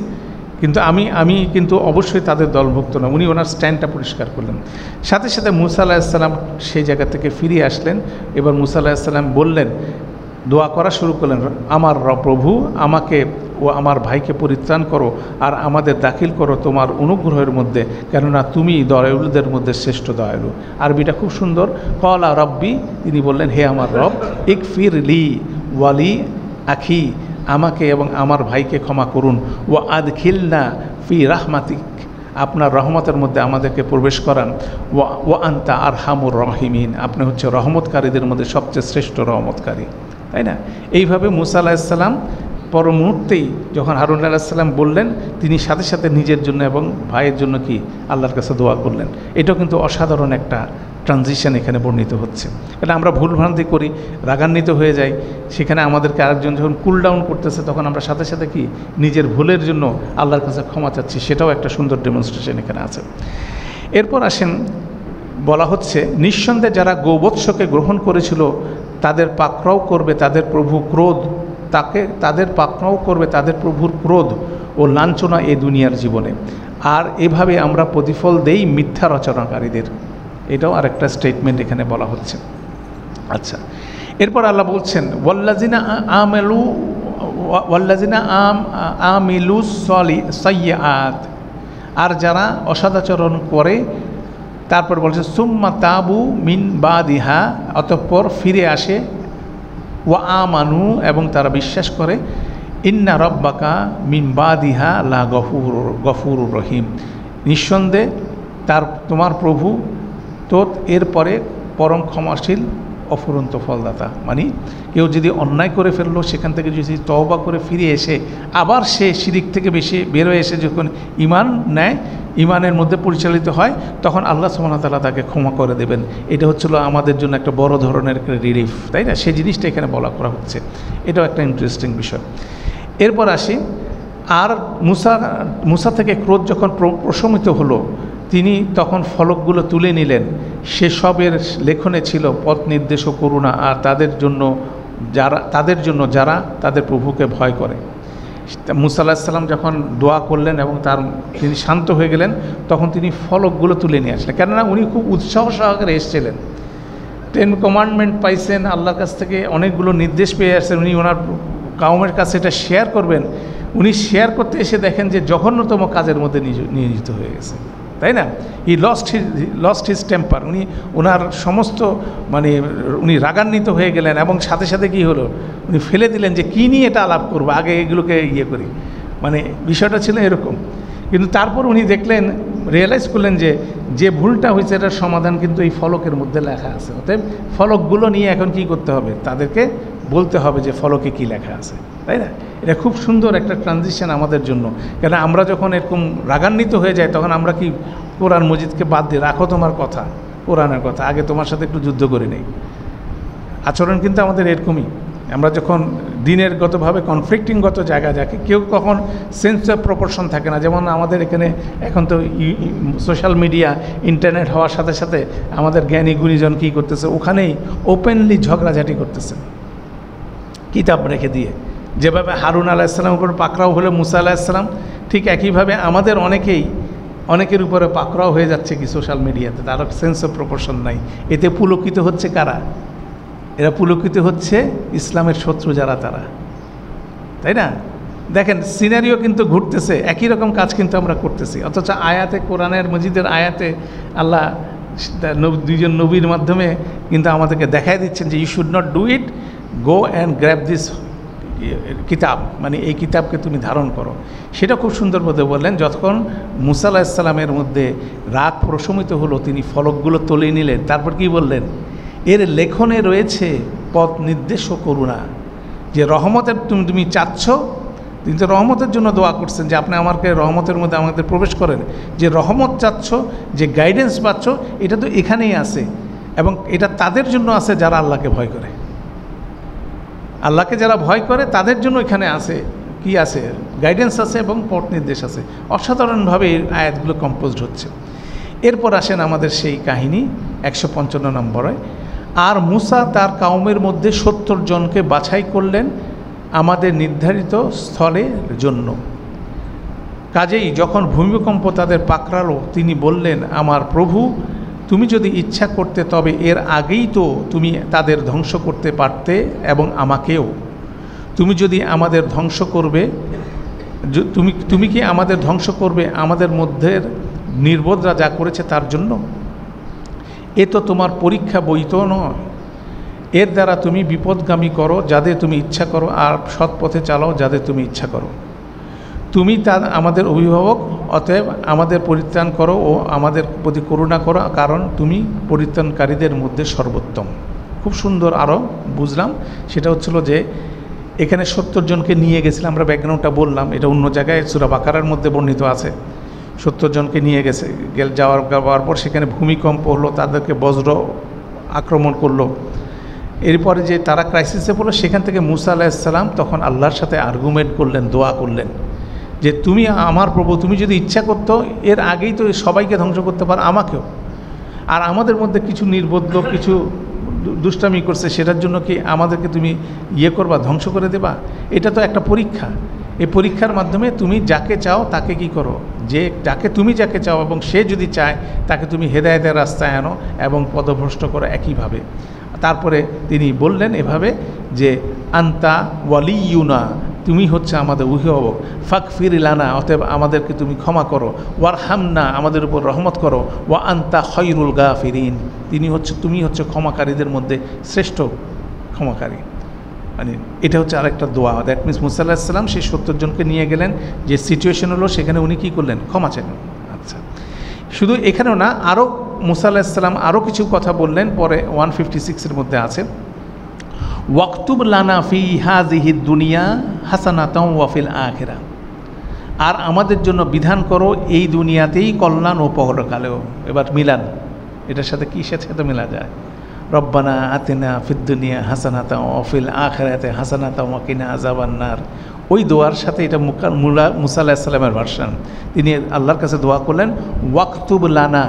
কিন্তু আমি কিন্তু অবশ্যই তাদের দলভুক্ত না। উনি ওনার স্ট্যান্ডটা পরিষ্কার করলেন। সাথে সাথে মুসা আলাইহিস সালাম সেই জায়গা থেকে ফিরে আসলেন। এবার মুসা আলাইহিস সালাম বললেন, দোয়া করা শুরু করলেন, আমার প্রভু আমাকে ও আমার ভাইকে পরিত্রাণ করো আর আমাদের দাখিল করো তোমার অনুগ্রহের মধ্যে, কেননা তুমি দয়ালুদের মধ্যে শ্রেষ্ঠ দয়ালু। আরবিটা খুব সুন্দর। কলা রব্বি, তিনি বললেন, হে আমার রব, ইগফির লি ওয়ালি আখি, আমাকে এবং আমার ভাইকে ক্ষমা করুন, ও আদখিলনা ফি রাহমাতিক, আপনার রহমতের মধ্যে আমাদেরকে প্রবেশ করান, ও আনতা আরহামুর রহিমিন, আপনি হচ্ছে রহমতকারীদের মধ্যে সবচেয়ে শ্রেষ্ঠ রহমতকারী, তাই না। এইভাবে মুসা আলাইহিস সালাম পর মুহূর্তেই যখন হারুন আলাইহিস সালাম বললেন, তিনি সাথে সাথে নিজের জন্য এবং ভাইয়ের জন্য কি আল্লাহর কাছে দোয়া করলেন। এটাও কিন্তু অসাধারণ একটা ট্রানজিশন এখানে বর্ণিত হচ্ছে। এটা আমরা ভুলভ্রান্তি করি, রাগান্বিত হয়ে যাই, সেখানে আমাদেরকে আরেকজন যখন কুল ডাউন করতেছে তখন আমরা সাথে সাথে কি নিজের ভুলের জন্য আল্লাহর কাছে ক্ষমা চাচ্ছি, সেটাও একটা সুন্দর ডেমনস্ট্রেশন এখানে আছে। এরপর আসেন, বলা হচ্ছে নিঃসন্দেহে যারা গোবৎসকে গ্রহণ করেছিল তাদের পাকড়াও করবে তাদের প্রভু ক্রোধ, তাদের পাকড়াও করবে তাদের প্রভুর ক্রোধ ও লাঞ্ছনা এই দুনিয়ার জীবনে, আর এভাবে আমরা প্রতিফল দেই মিথ্যা রচনাকারীদের। এটাও আরেকটা স্টেটমেন্ট এখানে বলা হচ্ছে। আচ্ছা, এরপর আল্লাহ বলছেন, ওয়াল্লাজিনা আমিলু সাইয়্যাত, আর যারা অসদাচরণ করে, তারপর বলছে সুম্মা তাবু মিন বাদিহা, অতঃপর ফিরে আসে, ওয়া আমানু, এবং তারা বিশ্বাস করে, ইন্না রব্বাকা মিন বাদিহা লা গফুরুর রহিম, নিঃসন্দেহে তোমার প্রভু তো এরপরে পরম ক্ষমাশীল অফুরন্ত ফলদাতা। মানে কেউ যদি অন্যায় করে ফেললো, সেখান থেকে যদি তওবা করে ফিরে এসে আবার সে শিরিক থেকে বেরোয় এসে যখন ঈমান নেয়, ঈমানের মধ্যে পরিচালিত হয়, তখন আল্লাহ সুবহানাহু ওয়া তাআলা তাকে ক্ষমা করে দেবেন। এটা হচ্ছিল আমাদের জন্য একটা বড় ধরনের রিলিফ, তাই না। সেই জিনিসটা এখানে বলা করা হচ্ছে, এটাও একটা ইন্টারেস্টিং বিষয়। এরপর আসি, আর মুসা থেকে ক্রোধ যখন প্রশমিত হলো, তিনি তখন ফলকগুলো তুলে নিলেন। সেসবের লেখনে ছিল পথ নির্দেশ ও করুণা, আর তাদের জন্য যারা তাদের প্রভুকে ভয় করে। মুসা আলাইহিস সালাম যখন দোয়া করলেন এবং তিনি শান্ত হয়ে গেলেন, তখন তিনি ফলকগুলো তুলে নিয়ে আসলেন। কেননা উনি খুব উৎসাহ সহকারে এসেছিলেন, 10 কমান্ডমেন্ট পাইছেন, আল্লাহর কাছ থেকে অনেকগুলো নির্দেশ পেয়ে আসছেন, উনি ওনার কাউমের কাছে এটা শেয়ার করবেন। উনি শেয়ার করতে এসে দেখেন যে জঘন্যতম কাজের মধ্যে নিয়োজিত হয়ে গেছে, তাই না। ই লস্ট হিজ টেম্পার, ওনার সমস্ত উনি রাগান্বিত হয়ে গেলেন, এবং সাথে সাথে কী হলো, উনি ফেলে দিলেন যে কী নিয়ে এটা আলাপ করবো, আগে এগুলোকে করি। বিষয়টা ছিল এরকম। কিন্তু তারপর উনি দেখলেন, রিয়েলাইজ করলেন যে ভুলটা হয়েছে এটার সমাধান কিন্তু এই ফলকের মধ্যে লেখা আছে। অতএব ফলকগুলো নিয়ে এখন কি করতে হবে, তাদেরকে বলতে হবে যে ফলকে কি লেখা আছে, তাই না। এটা খুব সুন্দর একটা ট্রানজিশন আমাদের জন্য। কেন আমরা যখন এরকম রাগান্বিত হয়ে যাই, তখন আমরা কি কোরআন মজিদকে বাদ দিয়ে রাখো তোমার কথা, কোরআনের কথা, আগে তোমার সাথে একটু যুদ্ধ করে নেই। আচরণ কিন্তু আমাদের এরকমই, আমরা যখন দিনেরগতভাবে কনফ্লিক্টিংগত জায়গা যাকে কেউ কখন সেন্স অফ প্রপোর্শন থাকে না, যেমন আমাদের এখানে এখন তো সোশ্যাল মিডিয়া ইন্টারনেট হওয়ার সাথে সাথে আমাদের জ্ঞানী গুণীজন কী করতেছে, ওখানেই ওপেনলি ঝগড়াঝাটি করতেছে কিতাব রেখে দিয়ে। যেভাবে হারুন আলাইহিসসালামের উপর পাকড়াও হলো মুসা আলাইহিসসালাম, ঠিক একইভাবে আমাদের অনেকের উপরে পাকড়াও হয়ে যাচ্ছে কি সোশ্যাল মিডিয়াতে, তার সেন্স অফ প্রপোর্শন নাই। এতে পুলকিত হচ্ছে কারা? এরা পুলকিত হচ্ছে ইসলামের শত্রু যারা, তারা, তাই না? দেখেন সিনারিও কিন্তু ঘুরতেছে, একই রকম কাজ কিন্তু আমরা করতেছি, অথচ আয়াতে কোরআনের মজিদের আয়াতে আল্লাহ দুইজন নবীর মাধ্যমে কিন্তু আমাদেরকে দেখাই দিচ্ছেন যে you should not do it, go and grab this কিতাব, মানে এই কিতাবকে তুমি ধারণ করো। সেটা খুব সুন্দর মধ্যে বললেন। যখন মুসা আলাইহিস সালামের মধ্যে রাগ প্রশমিত হলো, তিনি ফলকগুলো তুলে নিলেন, তারপর কি বললেন? এর লেখনে রয়েছে পথ নির্দেশ ও করুণা, যে রহমতের তুমি চাচ্ছ, তিনি তো রহমতের জন্য দোয়া করছেন যে আপনি আমাকে রহমতের মধ্যে আমাদের প্রবেশ করেন, যে রহমত চাচ্ছ, যে গাইডেন্স পাচ্ছ, এটা তো এখানেই আছে, এবং এটা তাদের জন্য আছে যারা আল্লাহকে ভয় করে। আল্লাহকে যারা ভয় করে তাদের জন্য এখানে আছে, কি আছে? গাইডেন্স আছে এবং পথ নির্দেশ আছে। অসাধারণভাবে এই আয়াতগুলো কম্পোজড হচ্ছে। এরপর আসেন আমাদের সেই কাহিনী 155 নম্বরে। আর মুসা তার কওমের মধ্যে 70 জনকে বাছাই করলেন আমাদের নির্ধারিত স্থলের জন্য। কাজেই যখন ভূমিকম্প তাদের পাকড়ালো, তিনি বললেন, আমার প্রভু, তুমি যদি ইচ্ছা করতে তবে এর আগেই তো তুমি তাদের ধ্বংস করতে পারতে, এবং আমাকেও। তুমি যদি আমাদের ধ্বংস করবে, তুমি কি আমাদের ধ্বংস করবে আমাদের মধ্যে নির্বোধরা যা করেছে তার জন্য? এ তো তোমার পরীক্ষা বইতো নয়। এর দ্বারা তুমি বিপদগামী করো যাদের তুমি ইচ্ছা করো, আর সৎ পথে চালাও যাদের তুমি ইচ্ছা করো। তুমি আমাদের অভিভাবক, অতএব আমাদের পরিত্রাণ করো ও আমাদের প্রতি করুণা করো, কারণ তুমি পরিত্রাণকারীদের মধ্যে সর্বোত্তম। খুব সুন্দর আরও বুঝলাম। সেটা হচ্ছিল যে এখানে 70 জনকে নিয়ে গেছিলাম, আমরা ব্যাকগ্রাউন্ডটা বললাম, এটা অন্য জায়গায় সূরা বাকারার মধ্যে বর্ণিত আছে। 70 জনকে নিয়ে যাওয়ার পর সেখানে ভূমিকম্প হলো, তাদেরকে বজ্র আক্রমণ করলো। এরপরে যে তারা ক্রাইসিসে পড়লো, সেখান থেকে মুসা আলাইহিস সালাম তখন আল্লাহর সাথে আর্গুমেন্ট করলেন, দোয়া করলেন যে তুমি আমার প্রভু, তুমি যদি ইচ্ছা করতো এর আগেই তো সবাইকে ধ্বংস করতে পারো, আমাকেও। আর আমাদের মধ্যে কিছু নির্বোধ, কিছু দুষ্টামি করছে, সেটার জন্য কি আমাদেরকে তুমি করবা, ধ্বংস করে দেবা? এটা তো একটা পরীক্ষা। এই পরীক্ষার মাধ্যমে তুমি যাকে চাও তাকে কি করো, তুমি যাকে চাও এবং সে যদি চায় তাকে তুমি হেদায়েতের রাস্তায় আনো এবং পদভ্রষ্ট করো একইভাবে। তারপরে তিনি বললেন এভাবে যে আন্তা ওয়ালিয়ুনা, তুমি হচ্ছে আমাদের অভিভাবক, ফাগফির লানা, অতএব আমাদেরকে তুমি ক্ষমা করো, ওয়ারহামনা, আমাদের উপর রহমত করো, ওয়া আন্তা খায়রুল গাফিরিন, তুমি হচ্ছে ক্ষমাকারীদের মধ্যে শ্রেষ্ঠ ক্ষমাকারী। মানে এটা হচ্ছে আরেকটা দোয়া। দ্যাট মিনস মুসা আলাইহিস সালাম সেই 70 জনকে নিয়ে গেলেন, যে সিচুয়েশন হলো সেখানে উনি কী করলেন? ক্ষমা চাইলেন। আচ্ছা, শুধু এখানেও না, আরও মুসা আলাইহিস সালাম আরও কিছু কথা বললেন, পরে 156-এর মধ্যে আছে, ওয়াকতুব লানা ফি হাযিহি দুনিয়া হাসানাতাও ওয়া ফিল আখিরা, আর আমাদের জন্য বিধান করো এই দুনিয়াতেই কল্যাণ ও পরকালেও। এবার মিলান, এটার সাথে কী সাথে মিলা যায়? রব্বানা আতিনা ফিদ দুনিয়া হাসানাতাও ওয়া ফিল আখিরাতি হাসানাতাও ওয়া কিনা আযাবান্নার। ওই দোয়ার সাথে এটা মুসা আলাইহিস সালামের ভার্সন। তিনি আল্লাহর কাছে দোয়া করলেন, ওয়াকতুব লানা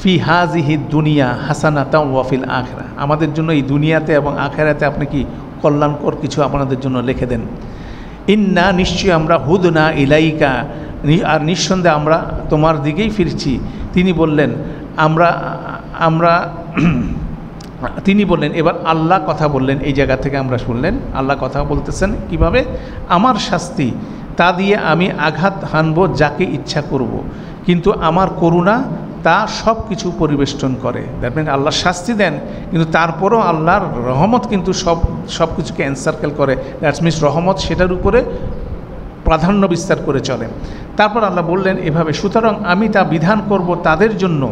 ফি হাযিহি দুনিয়া হাসানাতাও ওয়া ফিল আখিরা, আমাদের জন্য এই দুনিয়াতে এবং আখিরাতে আপনি কি কল্যাণকর কিছু আপনাদের জন্য লিখে দেন। ইন্না, নিশ্চয়ই আমরা, হুদনা ইলাইকা, আর নিঃসন্দেহে আমরা তোমার দিকেই ফিরছি। তিনি বললেন তিনি বললেন, এবার আল্লাহ কথা বললেন, এই জায়গা থেকে আমরা শুনলেন আল্লাহ কথা বলতেছেন কিভাবে, আমার শাস্তি তা দিয়ে আমি আঘাত হানব যাকে ইচ্ছা করব, কিন্তু আমার করুণা তা সব কিছু পরিবেষ্টন করে। দ্যাট মিন আল্লাহ শাস্তি দেন, কিন্তু তারপরও আল্লাহর রহমত কিন্তু সব কিছুকে এনসার্কেল করে। দ্যাটস মিনস রহমত সেটার উপরে প্রাধান্য বিস্তার করে চলে। তারপর আল্লাহ বললেন এভাবে, সুতরাং আমি তা বিধান করব তাদের জন্য,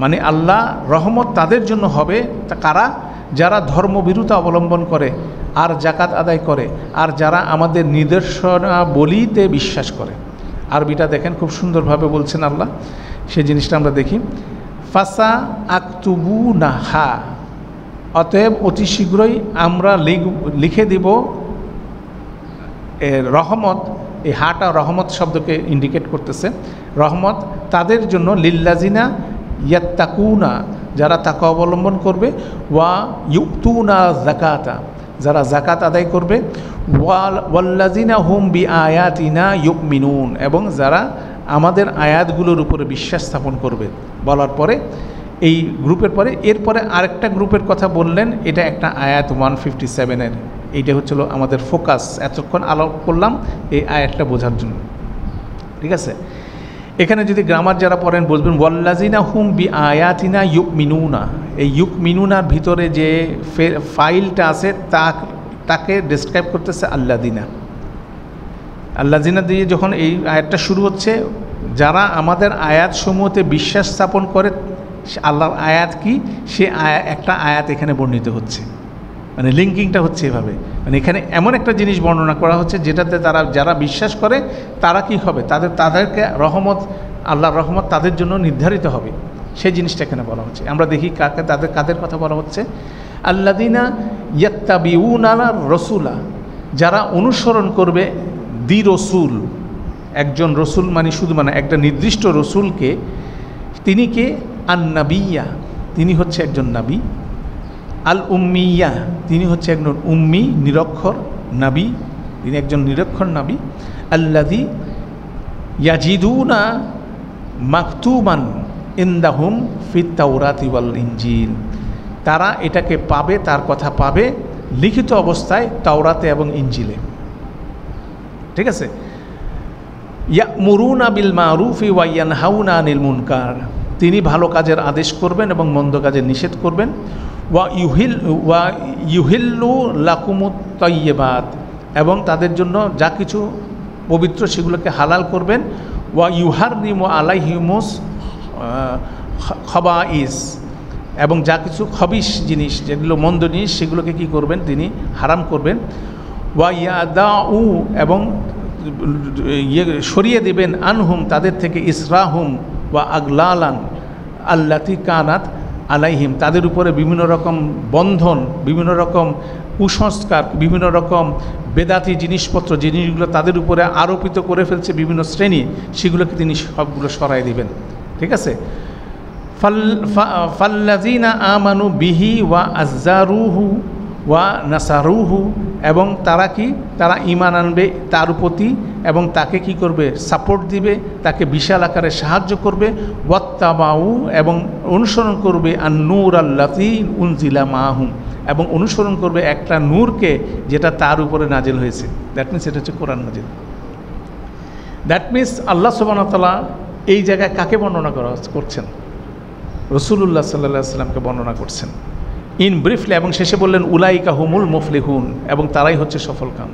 মানে আল্লাহ রহমত তাদের জন্য হবে, কারা? যারা ধর্মভীরুতা অবলম্বন করে আর জাকাত আদায় করে, আর যারা আমাদের নিদর্শনাবলীতে বিশ্বাস করে। আরবিটা দেখেন খুব সুন্দরভাবে বলছেন আল্লাহ, সেই জিনিসটা আমরা দেখি। ফাসা আকতুবু নাহা, অতএব অতি শীঘ্রই আমরা লিখে দিব রহমত। এই হাটা রহমত শব্দকে ইন্ডিকেট করতেছে। রহমত তাদের জন্য লিল্লাজিনা ইয়াত্তাকুনা, যারা তাকওয়া অবলম্বন করবে, ওয়া ইউতুনা যাকাতা, যারা যাকাত আদায় করবে, ওয়াল্লাজিনা হুম বিআয়াতিনা ইউমিনুন, এবং যারা আমাদের আয়াতগুলোর উপরে বিশ্বাস স্থাপন করবে। বলার পরে এই গ্রুপের পরে এরপরে আরেকটা গ্রুপের কথা বললেন। এটা একটা আয়াত 157-এর। এইটা হচ্ছিল আমাদের ফোকাস, এতক্ষণ আলোক করলাম এই আয়াতটা বোঝার জন্য। ঠিক আছে, এখানে যদি গ্রামার যারা পড়েন বুঝবেন ওয়াল্লাজিনা হুম বিআয়াতিনা ইউমিনুনা। এই ইউমিনুনার ভিতরে যে ফাইলটা আছে তাকে ডেসক্রাইব করতেছে আল্লাদিনা। আল্লাদিনা দিয়ে যখন এই আয়াতটা শুরু হচ্ছে, যারা আমাদের আয়াতসমূহতে বিশ্বাস স্থাপন করে, আল্লাহর আয়াত কি সে একটা আয়াত এখানে বর্ণিত হচ্ছে। মানে লিঙ্কিংটা হচ্ছে এভাবে, মানে এখানে এমন একটা জিনিস বর্ণনা করা হচ্ছে যেটাতে যারা বিশ্বাস করে তারা কি হবে, তাদেরকে রহমত, আল্লাহর রহমত তাদের জন্য নির্ধারিত হবে, সেই জিনিসটা এখানে বলা হচ্ছে। আমরা দেখি কাদের কথা বলা হচ্ছে। আল্লাযিনা ইয়াত্তাবিউনা রাসূলা, যারা অনুসরণ করবে দি রসুল, একজন রসুল মানে শুধু মানে একটা নির্দিষ্ট রসুলকে। তিনি কে? আন-নাবিয়্যা, তিনি হচ্ছে একজন নবী। আল উম্মিয়া, তিনি হচ্ছে একজন উম্মি, নিরক্ষর নবী, তিনি একজন নিরক্ষর নবী। আল্লাযী ইয়াজিদুনা মাকতুবান ইনদাহুম ফিত তাওরাতি ওয়াল ইনজিল, তারা এটাকে পাবে, তার কথা পাবে লিখিত অবস্থায় তাওরাতে এবং ইনজিলে। ঠিক আছে, ইয়া'মুরুনা বিল মারুফি ওয়া ইয়ানহাউনা আনিল মুনকার, তিনি ভালো কাজের আদেশ করবেন এবং মন্দ কাজের নিষেধ করবেন। ওয়া ইউহিল্লু লাকুমুত তাইয়্যিবাত, এবং তাদের জন্য যা কিছু পবিত্র সেগুলোকে হালাল করবেন। ওয়া ইউহাররিমু আলাইহিমুস খাবাইস, এবং যা কিছু খবিশ জিনিস, যেগুলো মন্দ জিনিস, সেগুলোকে কি করবেন? তিনি হারাম করবেন। ওয়া ইয়াদাউ, এবং সরিয়ে দেবেন আনহুম, তাদের থেকে, ইসরাহুম ওয়া আগলালান আল্লাতি কানাত আলাইহিম, তাদের উপরে বিভিন্ন রকম বন্ধন, বিভিন্ন রকম কুসংস্কার, বিভিন্ন রকম বেদাতি জিনিসপত্র, জিনিসগুলো তাদের উপরে আরোপিত করে ফেলছে বিভিন্ন শ্রেণী, সেগুলোকে তিনি সবগুলো সরাই দিবেন। ঠিক আছে, ফাল্লাযিনা আমানু বিহি ওয়া আযজারুহু ওয়া নাসারুহু, এবং তারা কি? তারা ঈমান আনবে তার প্রতি এবং তাকে কি করবে? সাপোর্ট দিবে, তাকে বিশাল আকারে সাহায্য করবে। ওয়াত্তাবাউ, এবং অনুসরণ করবে আন-নূর আল্লাযী উনজিলা মাহুম, এবং অনুসরণ করবে একটা নূরকে যেটা তার উপরে নাজিল হয়েছে। দ্যাট মিনস এটা হচ্ছে কোরআন নাজিল। দ্যাট মিনস আল্লাহ সুবহানাহু ওয়া তাআলা এই জায়গায় কাকে বর্ণনা করছেন? রাসূলুল্লাহ সাল্লাল্লাহু আলাইহি ওয়াসাল্লামকে বর্ণনা করছেন ইন ব্রিফলি, এবং শেষে বললেন উলাইকা হুমুল মুফলিহুন, এবং তারাই হচ্ছে সফলকাম।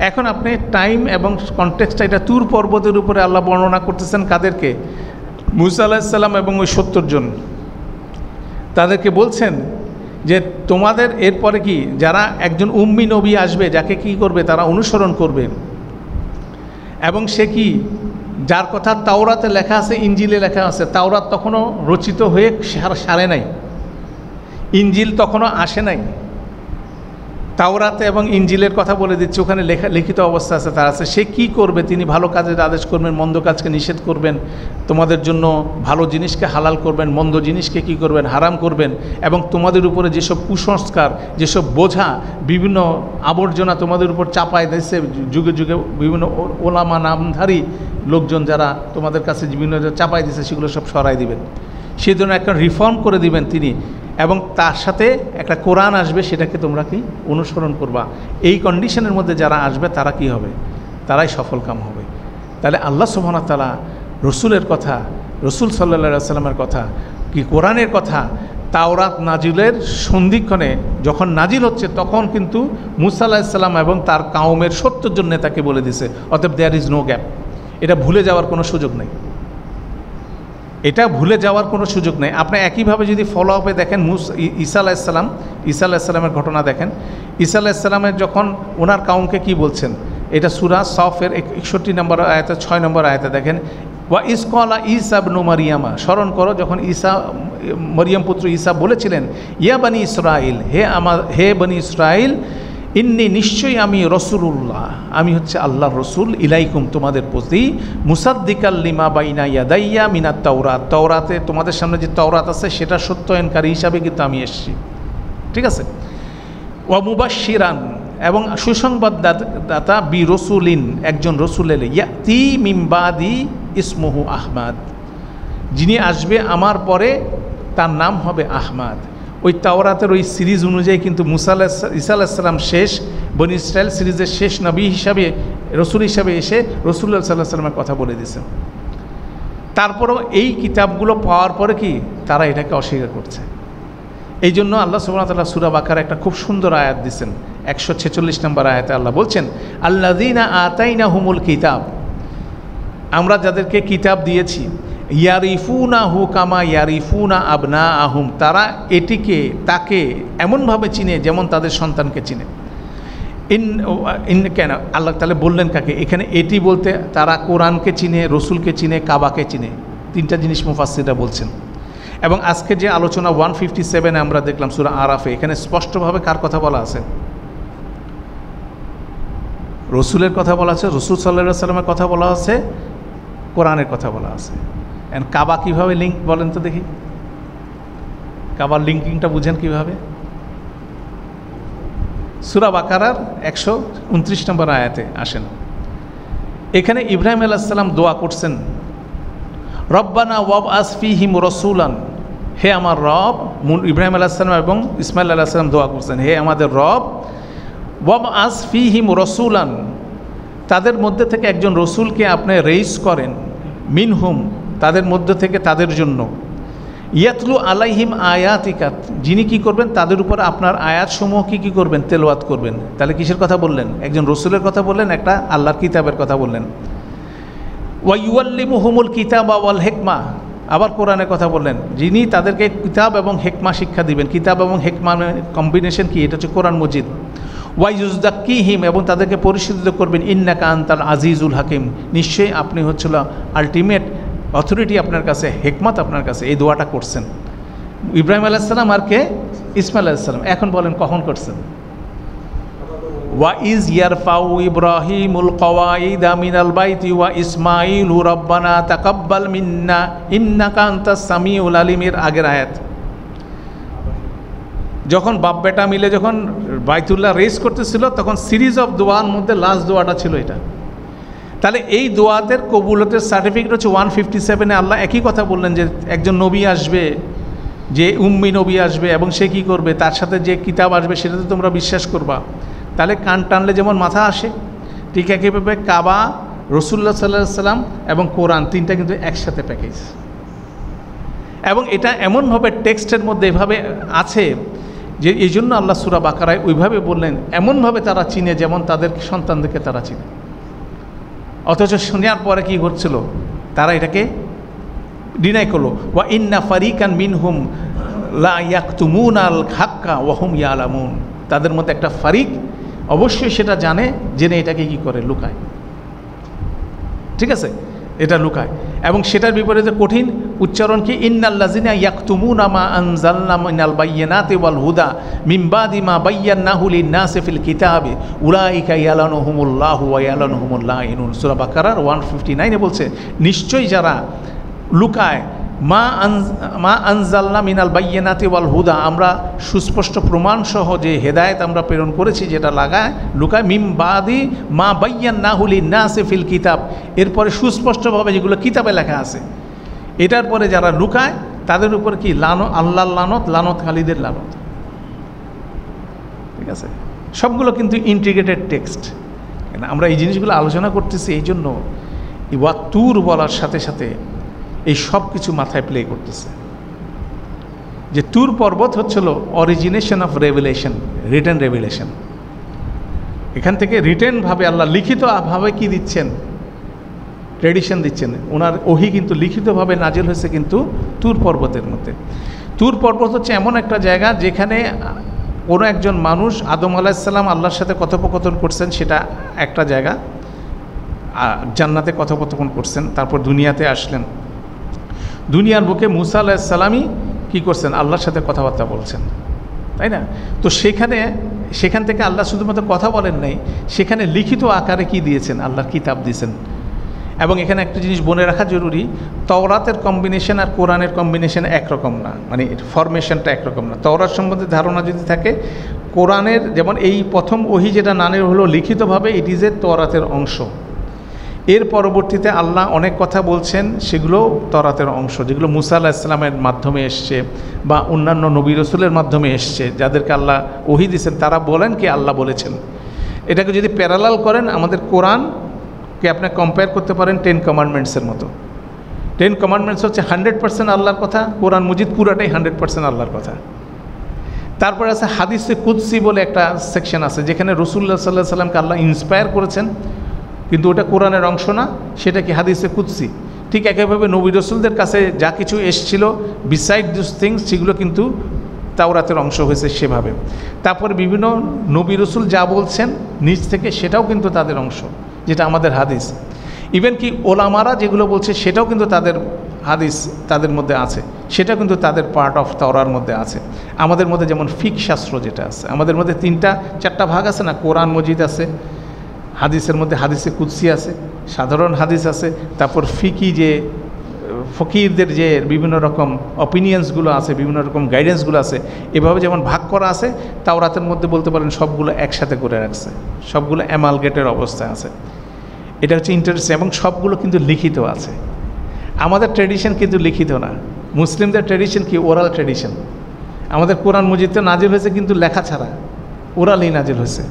এখন আপনি টাইম এবং কনটেক্সটটা, এটা তুর পর্বতের উপরে আল্লাহ বর্ণনা করতেছেন কাদেরকে? মুসা আলাইহিস সালাম এবং ওই 70 জন, তাদেরকে বলছেন যে তোমাদের এরপরে কি, যারা একজন উম্মি নবী আসবে, যাকে কি করবে? তারা অনুসরণ করবে, এবং সে কি? যার কথা তাওরাতে লেখা আছে, ইনজিলে লেখা আছে। তাওরাত তখনও রচিত হয়ে সারে নাই, ইনজিল তখনও আসে নাই। তাওরাতে এবং ইনজিলের কথা বলে দিচ্ছে, ওখানে লিখিত অবস্থা আছে, তার আছে। সে কি করবে? তিনি ভালো কাজের আদেশ করবেন, মন্দ কাজকে নিষেধ করবেন, তোমাদের জন্য ভালো জিনিসকে হালাল করবেন, মন্দ জিনিসকে কি করবেন? হারাম করবেন, এবং তোমাদের উপরে যেসব কুসংস্কার, যেসব বোঝা, বিভিন্ন আবর্জনা তোমাদের উপর চাপায় দিয়েছে যুগে যুগে বিভিন্ন ওলামা নামধারী লোকজন, যারা তোমাদের কাছে বিভিন্ন চাপাই দিয়েছে, সেগুলো সব সরাই দিবেন। সেই জন্য একটা রিফর্ম করে দিবেন তিনি, এবং তার সাথে একটা কোরআন আসবে, সেটাকে তোমরা কি অনুসরণ করবা। এই কন্ডিশনের মধ্যে যারা আসবে তারা কি হবে? তারাই সফলকাম হবে। তাহলে আল্লাহ সুবহানাহু ওয়া তাআলা রসুলের কথা, রসুল সাল্লাল্লাহু আলাইহি ওয়াসাল্লামের কথা, কি কোরআনের কথা, তাওরাত নাজিলের সন্ধিক্ষণে যখন নাজিল হচ্ছে, তখন কিন্তু মুসা আলাইহিস সালাম এবং তার কাউমের 70 জন নেতাকে বলে দিছে। অতএব দেয়ার ইজ নো গ্যাপ, এটা ভুলে যাওয়ার কোনো সুযোগ নেই, এটা ভুলে যাওয়ার কোনো সুযোগ নেই। আপনি একইভাবে যদি ফলো আপে দেখেন, ঈসা আলাইহিস সালামের ঘটনা দেখেন। ঈসা আলাইহিস সালামের যখন ওনার কাউমকে কি বলছেন, এটা সূরা সফের 61 নম্বর আয়াতে 6 নম্বর আয়াতে দেখেন, ওয়া ইসকলা ঈসা ইবনু মারিয়ামা, স্মরণ করো যখন ঈসা মরিয়ম পুত্র ঈসা বলেছিলেন, ইয়া বনি ইসরাইল, হে বনি ইসরাইল, ইন্নি নিশ্চয়ই আমি রসুলুল্লাহ, আমি হচ্ছে আল্লাহর রসুল, ইলাইকুম তোমাদের প্রতি, মুসাদ্দিকাল লিমা বাইনা ইয়াদাইয়া মিনাত তাওরাত, তাওরাতে তোমাদের সামনে যে তাওরাত আছে সেটা সত্যায়নকারী হিসাবে কিন্তু আমি এসেছি, ঠিক আছে। ওয়া মুবাশশিরান, এবং সুসংবাদদাতা, বি রসুলিন, একজন রসুল এলে, ইয়াতি মিন বাদি ইসমুহু আহমাদ, যিনি আসবে আমার পরে তার নাম হবে আহমাদ। ওই তাওরাতের ওই সিরিজ অনুযায়ী কিন্তু ঈসা আলাইহিস সালাম শেষ, বনি ইসরাইল সিরিজের শেষ নবী হিসাবে, রসুল হিসাবে এসে রাসূলুল্লাহ সাল্লাল্লাহু আলাইহি ওয়াসাল্লামের কথা বলে দিয়েছেন। তারপরেও এই কিতাবগুলো পাওয়ার পরে কি তারা এটাকে অস্বীকার করছে। এই জন্য আল্লাহ সুবহানাহু ওয়া তাআলা সূরা বাকারা একটা খুব সুন্দর আয়াত দিয়েছেন, 146 নম্বর আয়াতে আল্লাহ বলছেন, আল্লাযীনা আতাইনাহুমুল কিতাব, আমরা যাদেরকে কিতাব দিয়েছি, ইয়ারিফুনাহু কামা ইয়ারিফুনা আবনাআহুম, তারা তাকে এমনভাবে চিনে যেমন তাদের সন্তানকে চিনে। কেন আল্লাহ তাআলা বললেন কাকে? এখানে এটি বলতে তারা কোরআনকে চিনে, রসুলকে চিনে, কাবাকে চিনে, তিনটা জিনিস মুফাসসিররা বলছেন। এবং আজকে যে আলোচনা 157 আমরা দেখলাম সূরা আরাফে, এখানে স্পষ্টভাবে কার কথা বলা আছে? রসুলের কথা বলা আছে, রসুল সাল্লাল্লাহু আলাইহি ওয়াসাল্লামের কথা বলা আছে, কোরআনের কথা বলা আছে। এন্ড কাবা কীভাবে লিঙ্ক বলেন তো দেখি, কাবার লিঙ্কিংটা বুঝেন কীভাবে? সূরা বাকারার 129 নম্বর আয়াতে আসেন। এখানে ইব্রাহিম আলাইহিস সালাম দোয়া করছেন, রব্বানা ওয়াবআস ফীহিম রাসূলান, হে আমার রব, ইব্রাহিম আলাইহিস সালাম এবং ইসমাইল আলাইহিস সালাম দোয়া করছেন, হে আমাদের রব, ওয়াবআস ফীহিম রাসূলান, তাদের মধ্যে থেকে একজন রসুলকে আপনি রেইজ করেন, মিনহুম, তাদের মধ্যে থেকে, তাদের জন্য, ইয়াতলু আলাইহিম আয়াতিকা, যিনি কি করবেন তাদের উপর আপনার আয়াতসমূহ কি করবেন? তেলাওয়াত করবেন। তাহলে কিসের কথা বললেন? একজন রসুলের কথা বললেন, একটা আল্লাহর কিতাবের কথা বললেন। ওয়া ইউআল্লিমুহুমুল কিতাবা ওয়াল হিকমা, আবার কোরআনের কথা বললেন, যিনি তাদেরকে কিতাব এবং হিকমা শিক্ষা দিবেন। কিতাব এবং হিকমা কম্বিনেশন কি? এটা হচ্ছে কোরআন মজিদ। ওয়া ইউযাক্কিহিম, এবং তাদেরকে পরিশুদ্ধ করবেন, ইন্নাকা আনতাল আজিজুল হাকিম, নিশ্চয়ই আপনি হচ্ছিল আলটিমেট অথরিটি, আপনার কাছে হিকমত আপনার কাছে। এই দোয়াটা করছেন ইব্রাহিম আলাইহিস সালাম আর কে? ইসমাইল আলাইহিস সালাম। এখন বলেন কখন করছেন? ওয়া ইজ ইয়ারফাউ ইব্রাহিমুল কওয়াইদা মিনাল বাইতি ওয়া ইসমাঈলু রব্বানা তাকাব্বাল মিন্না ইন্নাকা আনতাস সামিউল আলিমের আগের আয়াত। যখন বাপ বেটা মিলে যখন বাইতুল্লাহ রেস করতেছিল, তখন সিরিজ অফ দোয়ার মধ্যে লাস্ট দোয়াটা ছিল এটা। তাহলে এই দোয়াতের কবুলতের সার্টিফিকেট হচ্ছে 157-এ আল্লাহ একই কথা বললেন যে একজন নবী আসবে, যে উম্মি নবী আসবে, এবং সে কী করবে, তার সাথে যে কিতাব আসবে সেটাতে তোমরা বিশ্বাস করবা। তাহলে কান টানলে যেমন মাথা আসে, ঠিক একইভাবে কাবা, রাসূলুল্লাহ সাল্লাল্লাহু আলাইহি ওয়াসাল্লাম এবং কোরআন, তিনটা কিন্তু একসাথে প্যাকেজ। এবং এটা এমনভাবে টেক্সটের মধ্যে এভাবে আছে যে এই জন্য আল্লাহ সূরা বাকারায় ওইভাবে বললেন, এমনভাবে তারা চিনে যেমন তাদের সন্তানদেরকে তারা চিনে। অথচ শোনার পরে কী ঘটছিল? তারা এটাকে ডিনাই করলো। ওয়া ইন্না ফারিকান মিনহুম লা ইয়াকতুমুনাল হাক্কা ওয়া হুম ইয়ালামুন, তাদের মধ্যে একটা ফারিক অবশ্যই সেটা জানে, জেনে এটাকে কি করে? লুকায়। ঠিক আছে, এটা লুকায়। এবং সেটার বিপরীতে কঠিন উচ্চারণ কি? ইন্নাল্লাযিনা ইয়াকতুমুনা মা আনজালনা মিনাল বায়্যিনাতি ওয়াল হুদা মিন বাদি মা বায়্যানাহু লিন-নাসি ফিল কিতাবি উলাইকা ইয়ালানুহুমুল্লাহু ওয়া ইয়ালানুহুমুল লাইনুন। সূরা বাকারার 159-এ বলছে, নিশ্চয়ই যারা লুকায় মা আনজালনা মিনাল বায়্যিনাতি ওয়াল হুদা, আমরা সুস্পষ্ট প্রমাণসহ যে হেদায়েত আমরা প্রেরণ করেছি, যেটা লুকায়, মিন বাদি মা বায়্যানাহু লিন-নাসি ফিল কিতাব, এরপরে সুস্পষ্টভাবে যেগুলো কিতাবে লেখা আছে, এটার পরে যারা লুকায় তাদের উপর কি? আল্লাহর লানত, লানতকারীদের লানত। ঠিক আছে, সবগুলো কিন্তু ইন্টিগ্রেটেড টেক্সট। আমরা এই জিনিসগুলো আলোচনা করতেছি এই জন্য ওয়া তুর বলার সাথে সাথে এই সব কিছু মাথায় প্লে করতেছে যে তুর পর্বত হচ্ছিল origination of revelation, written revelation. এখান থেকে রিটেনভাবে আল্লাহ লিখিতভাবে কি দিচ্ছেন? ট্রেডিশন দিচ্ছেন। ওনার ওহী কিন্তু লিখিতভাবে নাজিল হয়েছে কিন্তু তুর পর্বতের মধ্যে। তুর পর্বত হচ্ছে এমন একটা জায়গা যেখানে কোনো একজন মানুষ, আদম আলাইহিস সালাম আল্লাহর সাথে কথোপকথন করছেন, সেটা একটা জায়গা। জান্নাতে কথোপকথন করছেন, তারপর দুনিয়াতে আসলেন। দুনিয়ার বুকে মুসা আলাইহিস সালামই কী করছেন? আল্লাহর সাথে কথাবার্তা বলছেন, তাই না? তো সেখান থেকে আল্লাহ শুধুমাত্র কথা বলেন নাই, সেখানে লিখিত আকারে কি দিয়েছেন? আল্লাহর কিতাব দিয়েছেন। এবং এখানে একটা জিনিস বলে রাখা জরুরি, তওরাতের কম্বিনেশন আর কোরআনের কম্বিনেশন একরকম না, মানে ফরমেশনটা একরকম না। তওরাত সম্বন্ধে ধারণা যদি থাকে, কোরআনের যেমন এই প্রথম ওহী যেটা নানের হলো লিখিতভাবে, ইট ইজ এ তওরাতের অংশ। এর পরবর্তীতে আল্লাহ অনেক কথা বলছেন, সেগুলো তওরাতের অংশ, যেগুলো মুসা আলাইহিস সালামের মাধ্যমে এসছে বা অন্যান্য নবী রাসূলের মাধ্যমে এসছে, যাদেরকে আল্লাহ ওহী দিয়েছেন, তারা বলেন কি আল্লাহ বলেছেন। এটাকে যদি প্যারালাল করেন, আমাদের কোরআনকে আপনি কম্পেয়ার করতে পারেন 10 কমান্ডমেন্টসের মতো। 10 কমান্ডমেন্টস হচ্ছে 100% আল্লাহর কথা, কোরআন মজিদ পুরাটাই 100% আল্লাহর কথা। তারপরে আছে হাদিসে কুদসি বলে একটা সেকশন আছে, যেখানে রাসূলুল্লাহ সাল্লাল্লাহু আলাইহি সাল্লামকে আল্লাহ ইন্সপায়ার করেছেন, কিন্তু ওটা কোরআনের অংশ না, সেটা কি হাদিসে কুদসি। ঠিক একইভাবে নবী রাসূলদের কাছে যা কিছু এসেছিল বিসাইড দিস থিংস, সেগুলো কিন্তু তাওরাতের অংশ হয়েছে সেভাবে। তারপরে বিভিন্ন নবী রাসূল যা বলছেন নিজ থেকে, সেটাও কিন্তু তাদের অংশ, যেটা আমাদের হাদিস। ইভেন কি ওলামারা যেগুলো বলছে, সেটাও কিন্তু তাদের হাদিস তাদের মধ্যে আছে, সেটা কিন্তু তাদের পার্ট অফ তাওরার মধ্যে আছে। আমাদের মধ্যে যেমন ফিক শাস্ত্র যেটা আছে, আমাদের মধ্যে 3-4টা ভাগ আছে না, কোরআন মজিদ আছে, হাদিসের মধ্যে হাদিসে কুদসি আছে, সাধারণ হাদিস আছে, তারপর ফিকি যে ফকিরদের যে বিভিন্ন রকম অপিনিয়ন্সগুলো আছে, বিভিন্ন রকম গাইডেন্সগুলো আছে, এভাবে যেমন ভাগ করা আছে, তাওরাতের মধ্যে বলতে পারেন সবগুলো একসাথে করে রাখছে, সবগুলো অ্যামালগেটের অবস্থায় আছে। এটা হচ্ছে ইন্টারেস্টিং, এবং সবগুলো কিন্তু লিখিত আছে। আমাদের ট্র্যাডিশন কিন্তু লিখিত না, মুসলিমদের ট্র্যাডিশন কি ওরাল ট্র্যাডিশন। আমাদের কোরআন মজিদে নাজিল হয়েছে কিন্তু লেখা ছাড়া, ওরালই নাজিল হয়েছে।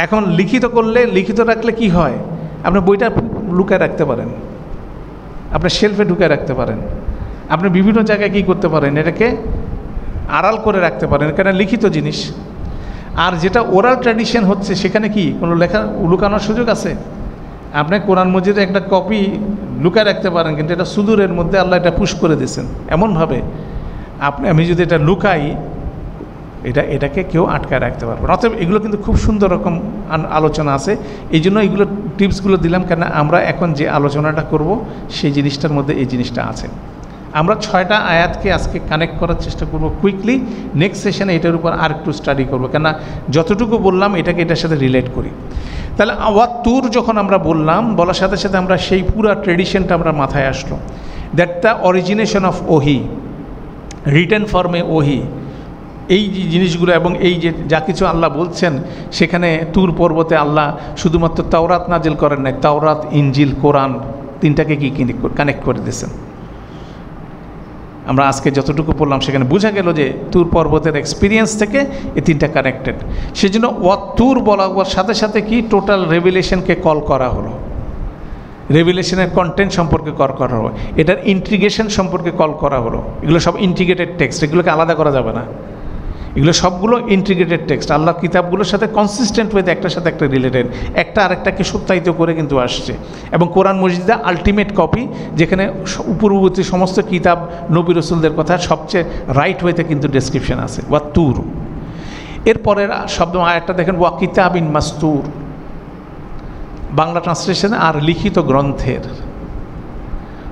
এখন লিখিত করলে, লিখিত রাখলে কি হয়, আপনি বইটা লুকায় রাখতে পারেন, আপনার শেলফে ঢুকায় রাখতে পারেন, আপনি বিভিন্ন জায়গায় কী করতে পারেন, এটাকে আড়াল করে রাখতে পারেন, কেন লিখিত জিনিস। আর যেটা ওরাল ট্র্যাডিশন হচ্ছে, সেখানে কি কোনো লেখা লুকানোর সুযোগ আছে? আপনি কোরআন মজিদের একটা কপি লুকায় রাখতে পারেন, কিন্তু এটা সুদূরের মধ্যে আল্লাহ এটা পুশ করে দিয়েছেন এমনভাবে, আমি যদি এটা লুকাই, এটাকে কেউ আটকায় রাখতে পারবে না। অতএব এগুলো কিন্তু খুব সুন্দর রকম আলোচনা আছে, এই জন্য এগুলো টিপসগুলো দিলাম, কেন আমরা এখন যে আলোচনাটা করব সেই জিনিসটার মধ্যে এই জিনিসটা আছে। আমরা 6টা আয়াতকে আজকে কানেক্ট করার চেষ্টা করব কুইকলি, নেক্সট সেশনে এটার উপর আর একটু স্টাডি করবো, কেন যতটুকু বললাম এটাকে এটার সাথে রিলেট করি। তাহলে ওয়াত্তুর যখন আমরা বলার সাথে সাথে আমরা সেই পুরা ট্রেডিশনটা আমরা মাথায় আসলো, দ্যাট দ্য অরিজিনেশন অফ ওহি, রিটেন ফর্মে ওহি, এই যে জিনিসগুলো এবং এই যে যা কিছু আল্লাহ বলছেন, সেখানে তুর পর্বতে আল্লাহ শুধুমাত্র তাওরাত নাজিল করেন নাই, তাওরাত, ইনজিল, কোরআন, তিনটাকে কি কানেক্ট করে দিয়েছেন। আমরা আজকে যতটুকু পড়লাম সেখানে বোঝা গেল যে তুর পর্বতের এক্সপিরিয়েন্স থেকে এই তিনটা কানেক্টেড। সেজন্য ওয়াত্তুর বলার সাথে সাথে কি টোটাল রেভিলেশনকে কল করা হলো, রেভিলেশনের কন্টেন্ট সম্পর্কে কল করা হলো, এটার ইন্টিগ্রেশন সম্পর্কে কল করা হলো। এগুলো সব ইন্টিগ্রেটেড টেক্সট, এগুলোকে আলাদা করা যাবে না, এগুলো সবগুলো ইন্টিগ্রেটেড টেক্সট। আল্লাহর কিতাবগুলোর সাথে কনসিস্টেন্ট হয়ে একটার সাথে একটা রিলেটেড, একটা আরেকটাকে সত্যায়িত করে কিন্তু আসছে। এবং কোরআন মজিদা আলটিমেট কপি, যেখানে পূর্ববর্তী সমস্ত কিতাব নবী রাসূলদের কথা সবচেয়ে রাইট ওয়েতে কিন্তু ডেসক্রিপশন আছে। ওয়াত্তুর, এরপরের শব্দ আয়াতটা দেখেন, ওয়া কিতাবিন মাসতুর, বাংলা ট্রান্সলেশন আর লিখিত গ্রন্থের।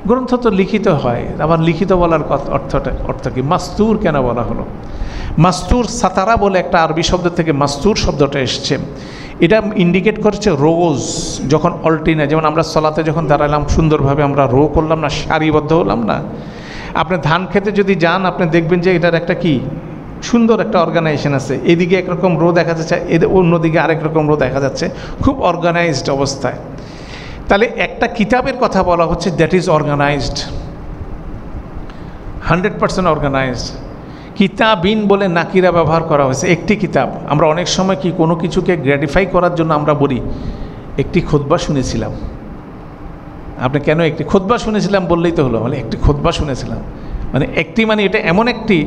গ্রন্থ তো লিখিত হয়, আবার লিখিত বলার অর্থ কি? মাস্তুর কেন বলা হলো? মাস্তুর সাতারা বলে একটা আরবি শব্দ থেকে মাস্তুর শব্দটা এসছে। এটা ইন্ডিকেট করছে রোজ, যখন অল্টিনে, যেমন আমরা সলাতে যখন দাঁড়ালাম সুন্দরভাবে আমরা রো করলাম না, সারিবদ্ধ হলাম না। আপনি ধান খেতে যদি যান, আপনি দেখবেন যে এটার একটা কি সুন্দর একটা অর্গানাইজেশন আছে, এদিকে একরকম রো দেখা যাচ্ছে, অন্যদিকে আরেক রকম রো দেখা যাচ্ছে, খুব অর্গানাইজড অবস্থায়। তাহলে একটা কিতাবের কথা বলা হচ্ছে দ্যাট ইজ অর্গানাইজড, 100% অর্গানাইজড। কিতাবিন বলে নাকিরা ব্যবহার করা হয়েছে, একটি কিতাব। আমরা অনেক সময় কি কোনো কিছুকে গ্র্যাটিফাই করার জন্য আমরা বলি একটি খুতবা শুনেছিলাম। আপনি কেন একটি খুতবা শুনেছিলাম বললেই তো হলো, মানে একটি খুতবা শুনেছিলাম, মানে একটি, মানে এটা এমন একটি,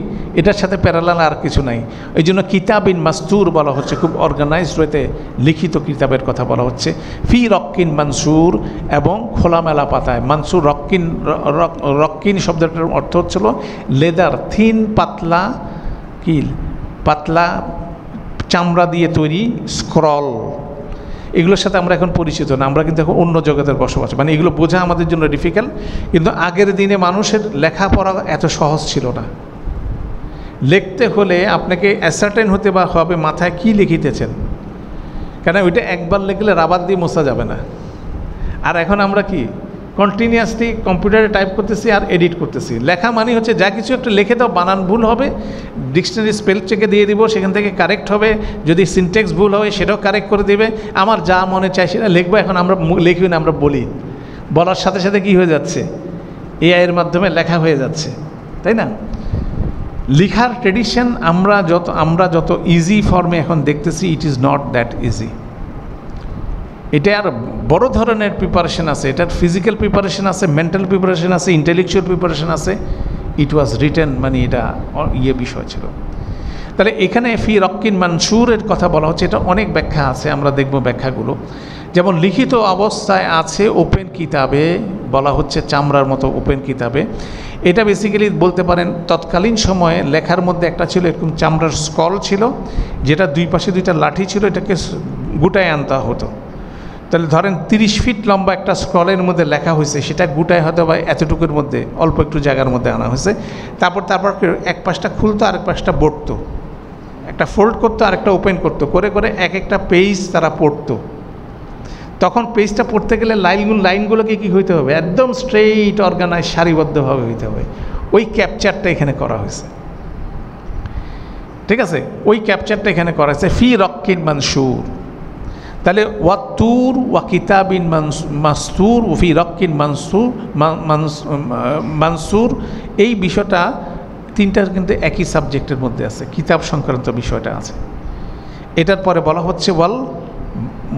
এটার সাথে প্যারালাল আর কিছু নাই। এই জন্য কিতাবিন মাস্তুর বলা হচ্ছে, খুব অর্গানাইজড হইতে লিখিত কিতাবের কথা বলা হচ্ছে। ফি রক্কিন মানসুর, এবং খোলামেলা পাতায়। মানসুর, রক্কিন শব্দটার অর্থ হচ্ছিল লেদার, থিন, পাতলা, কি পাতলা চামড়া দিয়ে তৈরি স্ক্রল। এগুলোর সাথে আমরা এখন পরিচিত না, আমরা কিন্তু এখন অন্য জগতের বসবাস, মানে এগুলো বোঝা আমাদের জন্য ডিফিকাল্ট। কিন্তু আগের দিনে মানুষের লেখাপড়া এত সহজ ছিল না। লিখতে হলে আপনাকে অ্যাসার্টেন হতে বা হবে মাথায় কী লিখিতেছেন, কেন ওইটা একবার লিখলে রাবার দিয়ে মোছা যাবে না। আর এখন আমরা কি কন্টিনিউয়াসলি কম্পিউটারে টাইপ করতেছি আর এডিট করতেছি। লেখা মানে হচ্ছে যা কিছু একটা লিখে দাও, বানান ভুল হবে, ডিকশনারি স্পেল চেকে দিয়ে দিব, সেখান থেকে কারেক্ট হবে, যদি সিনটেক্স ভুল হয় সেটাও কারেক্ট করে দেবে। আমার যা মনে চাই সেটা লিখবো। এখন আমরা লিখি না, আমরা বলি, বলার সাথে সাথে কী হয়ে যাচ্ছে, এআইয়ের মাধ্যমে লেখা হয়ে যাচ্ছে, তাই না? লিখার ট্রেডিশন আমরা যত ইজি ফর্মে এখন দেখতেছি, it is not that easy. এটার বড় ধরনের প্রিপারেশন আছে, এটার ফিজিক্যাল প্রিপারেশন আছে, মেন্টাল প্রিপারেশন আছে, ইন্টেলেকচুয়াল প্রিপারেশন আছে। ইট ওয়াজ রিটেন, মানে এটা বিষয় ছিল। তাহলে এখানে ফি রক্কিন মানসুরের কথা বলা হচ্ছে, এটা অনেক ব্যাখ্যা আছে, আমরা দেখব ব্যাখ্যাগুলো। যেমন লিখিত অবস্থায় আছে ওপেন কিতাবে, বলা হচ্ছে চামড়ার মতো ওপেন কিতাবে। এটা বেসিক্যালি বলতে পারেন তৎকালীন সময়ে লেখার মধ্যে একটা ছিল এরকম চামড়ার স্কল ছিল, যেটা দুই পাশে দুইটা লাঠি ছিল, এটাকে গুটায় আনতে হতো। তাহলে ধরেন 30 ফিট লম্বা একটা স্ক্রলের মধ্যে লেখা হয়েছে, সেটা গুটায় হয়তো বা এতটুকুর মধ্যে অল্প একটু জায়গার মধ্যে আনা হয়েছে। তারপর এক পাশটা খুলতো, আরেক পাশটা বটতো, একটা ফোল্ড করতো, আরেকটা ওপেন করতো, করে করে এক একটা পেজ তারা পড়তো। তখন পেজটা পড়তে গেলে লাইনগুলোকে কী হইতে হবে, একদম স্ট্রেইট অর্গানাইজ সারিবদ্ধভাবে হইতে হবে। ওই ক্যাপচারটা এখানে করা হয়েছে, ঠিক আছে? ওই ক্যাপচারটা এখানে করা হয়েছে ফি রক্কিন মানসুর। তাহলে ওয়াতুর ওয়া কিতাবিন মাসতুর ও ফি রক্কিন মানসুর, এই বিষয়টা তিনটার কিন্তু একই সাবজেক্টের মধ্যে আছে, কিতাব সংক্রান্ত বিষয়টা আছে। এটার পরে বলা হচ্ছে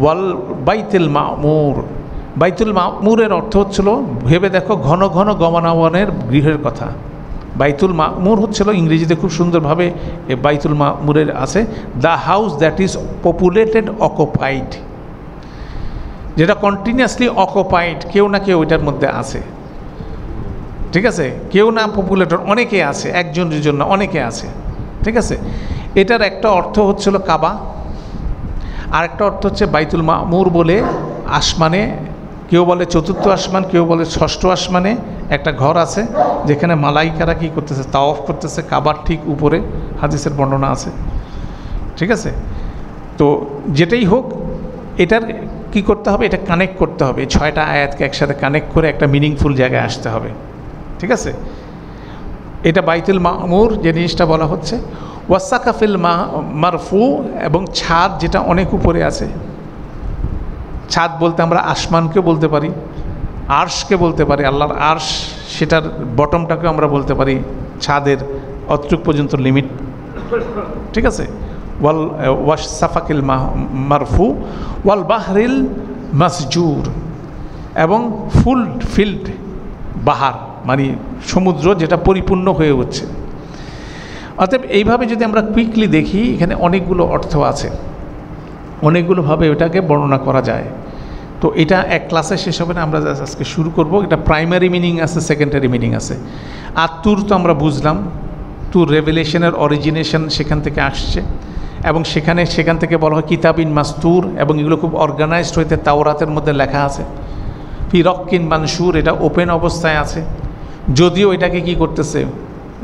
ওয়াল বাইতুল মামুর। বাইতুল মামুরের অর্থ হচ্ছিল, ভেবে দেখো, ঘন ঘন গমনাগমনের গৃহের কথা। বাইতুল মামুর হচ্ছিল ইংরেজিতে খুব সুন্দরভাবে বাইতুল মামুরের আছে, the house that is populated occupied, যেটা কন্টিনিউয়াসলি অকুপাইড, কেউ না কেউ ওইটার মধ্যে আছে, ঠিক আছে? কেউ না পপুলেটেড, অনেকে আছে, একজনের জন্য অনেকে আছে, ঠিক আছে? এটার একটা অর্থ হচ্ছিল কাবা, আর একটা অর্থ হচ্ছে বাইতুল মামুর বলে আসমানে, কেউ বলে চতুর্থ আসমান, কেউ বলে ষষ্ঠ আসমানে একটা ঘর আছে, যেখানে মালাইকারা কী করতেছে, তাওয়াফ করতেছে কাবার ঠিক উপরে, হাদিসের বর্ণনা আছে, ঠিক আছে? তো যেটাই হোক, এটার কি করতে হবে, এটা কানেক্ট করতে হবে, 6টা আয়াতকে একসাথে কানেক্ট করে একটা মিনিংফুল জায়গায় আসতে হবে, ঠিক আছে? এটা বাইতুল মামুর যে জিনিসটা বলা হচ্ছে। ওয়াসাকাফিল মারফু, এবং ছাদ যেটা অনেক উপরে আছে। ছাদ বলতে আমরা আসমানকেও বলতে পারি, আরশকে বলতে পারি, আল্লাহর আরশ, সেটার বটমটাকেও আমরা বলতে পারি ছাদের অতটুক পর্যন্ত লিমিট, ঠিক আছে? ওয়াসাফাকিল মারফু ওয়াল বাহরিল মাসজুর, এবং ফুল ফিল্ড বাহার, মানে সমুদ্র যেটা পরিপূর্ণ হয়ে উঠছে। অতএব এইভাবে যদি আমরা কুইকলি দেখি, এখানে অনেকগুলো অর্থ আছে, অনেকগুলোভাবে এটাকে বর্ণনা করা যায়। তো এটা এক ক্লাসে শেষ হবে না, আমরা আজকে শুরু করব। এটা প্রাইমারি মিনিং আছে, সেকেন্ডারি মিনিং আছে। আর তুর তো আমরা বুঝলাম, তুর রেভেলেশনের অরিজিনেশন সেখান থেকে আসছে, এবং সেখান থেকে বলা হয় কিতাবিন মাস্তুর, এবং এগুলো খুব অর্গানাইজড হইতে তাওরাতের মধ্যে লেখা আছে। ফি রক্কিন মানসুর, এটা ওপেন অবস্থায় আছে, যদিও এটাকে কি করতেছে,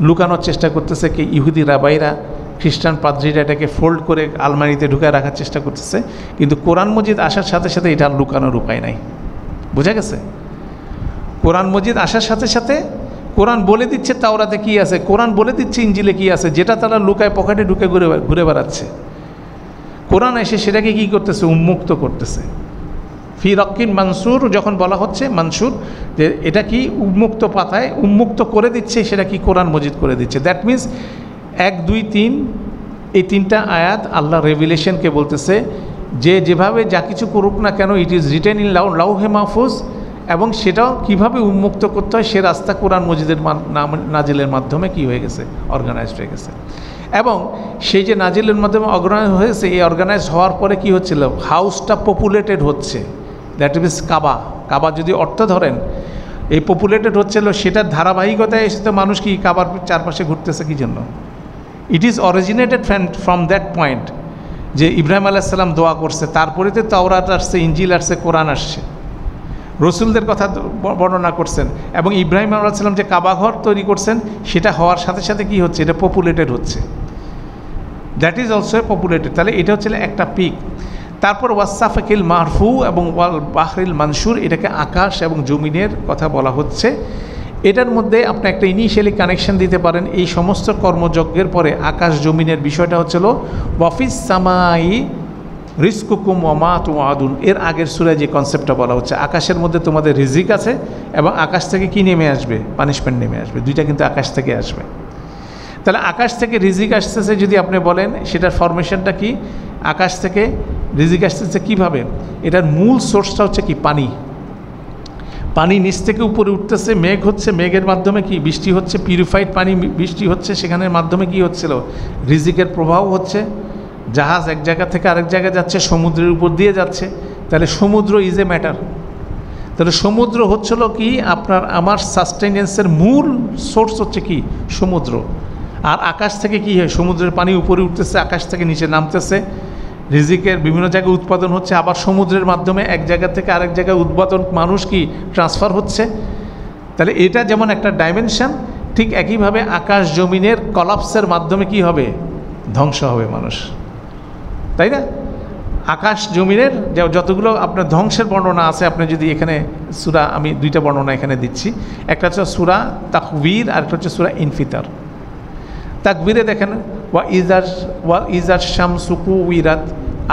লুকানোর চেষ্টা করতেছে কি ইহুদি রাবাইরা, খ্রিস্টান পাদ্রীরা এটাকে ফোল্ড করে আলমারিতে ঢুকায় রাখার চেষ্টা করতেছে। কিন্তু কোরআন মজিদ আসার সাথে সাথে এটা লুকানোর উপায় নাই, বোঝা গেছে? কোরআন মজিদ আসার সাথে সাথে কোরআন বলে দিচ্ছে তাওরাতে কি আছে, কোরআন বলে দিচ্ছে ইঞ্জিলে কি আছে, যেটা তারা লুকায় পকেটে ঢুকে ঘুরে বেড়াচ্ছে। কোরআন এসে সেটাকে কি করতেছে, উন্মুক্ত করতেছে। ফি রক্কিন মানসুর যখন বলা হচ্ছে, মানসুর যে এটা কি উন্মুক্ত পাতায় উন্মুক্ত করে দিচ্ছে, সেটা কি কোরআন মজিদ করে দিচ্ছে। দ্যাট মিনস 1, 2, 3 এই 3টা আয়াত আল্লাহ রেভিলেশনকে বলতেছে যে যেভাবে যা কিছু করুক না কেন, ইট ইজ রিটেন ইন লাউহে মাহফুজ, এবং সেটাও কিভাবে উন্মুক্ত করতে হয় সে রাস্তা কোরআন মজিদের নাজিলের মাধ্যমে কি হয়ে গেছে, অর্গানাইজড হয়ে গেছে। এবং সেই যে নাজিলের মাধ্যমে অর্গানাইজ হয়েছে, এই অর্গানাইজ হওয়ার পরে কি হচ্ছিল, হাউসটা পপুলেটেড হচ্ছে। দ্যাট মিনস কাবা যদি অর্থ ধরেন, এই পপুলেটেড হচ্ছিল, সেটার ধারাবাহিকতায় এসে তো মানুষ কি কাবার চারপাশে ঘুরতেছে কি জন্য? It is originated from that point. যে ইব্রাহিম আলাইহিস সালাম দোয়া করছে, তারপরে তো তাওরাত আসছে, ইনজিল আসছে, কোরআন আসছে, রসুলদের কথা বর্ণনা করছেন, এবং ইব্রাহিম আলাইহিস সালাম যে কাবাঘর তৈরি করছেন সেটা হওয়ার সাথে সাথে কি হচ্ছে, এটা পপুলেটেড হচ্ছে, দ্যাট ইজ অলসো পপুলেটেড। তাহলে এটা হচ্ছে একটা পিক। তারপর ওয়াসাফিল মারফু এবং ওয়াল বাহরিল মানসুর, এটাকে আকাশ এবং জমিনের কথা বলা হচ্ছে। এটার মধ্যে আপনি একটা ইনিশিয়ালি কানেকশন দিতে পারেন, এই সমস্ত কর্মযজ্ঞের পরে আকাশ জমিনের বিষয়টা হচ্ছিল ওয়াফিস সামাই রিজকুকুম ওয়া মা তুআদুন। এর আগের সূরায় যে কনসেপ্টটা বলা হচ্ছে, আকাশের মধ্যে তোমাদের রিজিক আছে এবং আকাশ থেকে কি নেমে আসবে, পানিশমেন্ট নেমে আসবে, দুইটা কিন্তু আকাশ থেকে আসবে। তাহলে আকাশ থেকে রিজিক আসতেছে যদি আপনি বলেন, সেটার ফরমেশনটা কি, আকাশ থেকে রিজিক আসতেছে কীভাবে, এটার মূল সোর্সটা হচ্ছে কি, পানি। পানি নিচ থেকে উপরে উঠতেছে, মেঘ হচ্ছে, মেঘের মাধ্যমে কি বৃষ্টি হচ্ছে, পিউরিফাইড পানি বৃষ্টি হচ্ছে, সেখানের মাধ্যমে কি হচ্ছিল, রিজিকের প্রবাহ হচ্ছে। জাহাজ এক জায়গা থেকে আরেক জায়গায় যাচ্ছে, সমুদ্রের উপর দিয়ে যাচ্ছে। তাহলে সমুদ্র ইজ এ ম্যাটার। তাহলে সমুদ্র হচ্ছিল কি আপনার আমার সাস্টেনেন্সের মূল সোর্স হচ্ছে কি, সমুদ্র। আর আকাশ থেকে কি হয়, সমুদ্রের পানি উপরে উঠতেছে, আকাশ থেকে নিচে নামতেছে, রিজিকের বিভিন্ন জায়গায় উৎপাদন হচ্ছে, আবার সমুদ্রের মাধ্যমে এক জায়গা থেকে আরেক জায়গায় উৎপাদন, মানুষ কি ট্রান্সফার হচ্ছে। তাহলে এটা যেমন একটা ডাইমেনশন, ঠিক একইভাবে আকাশ জমিনের কলাপসের মাধ্যমে কি হবে, ধ্বংস হবে মানুষ, তাই না? আকাশ জমিনের যতগুলো আপনার ধ্বংসের বর্ণনা আছে, আপনি যদি এখানে সূরা, আমি দুইটা বর্ণনা এখানে দিচ্ছি, একটা হচ্ছে সূরা তাকবীর আর একটা হচ্ছে সূরা ইনফিতার। তাকবীরে দেখেন ওয়া ইজার শামসু কুওয়িরাত,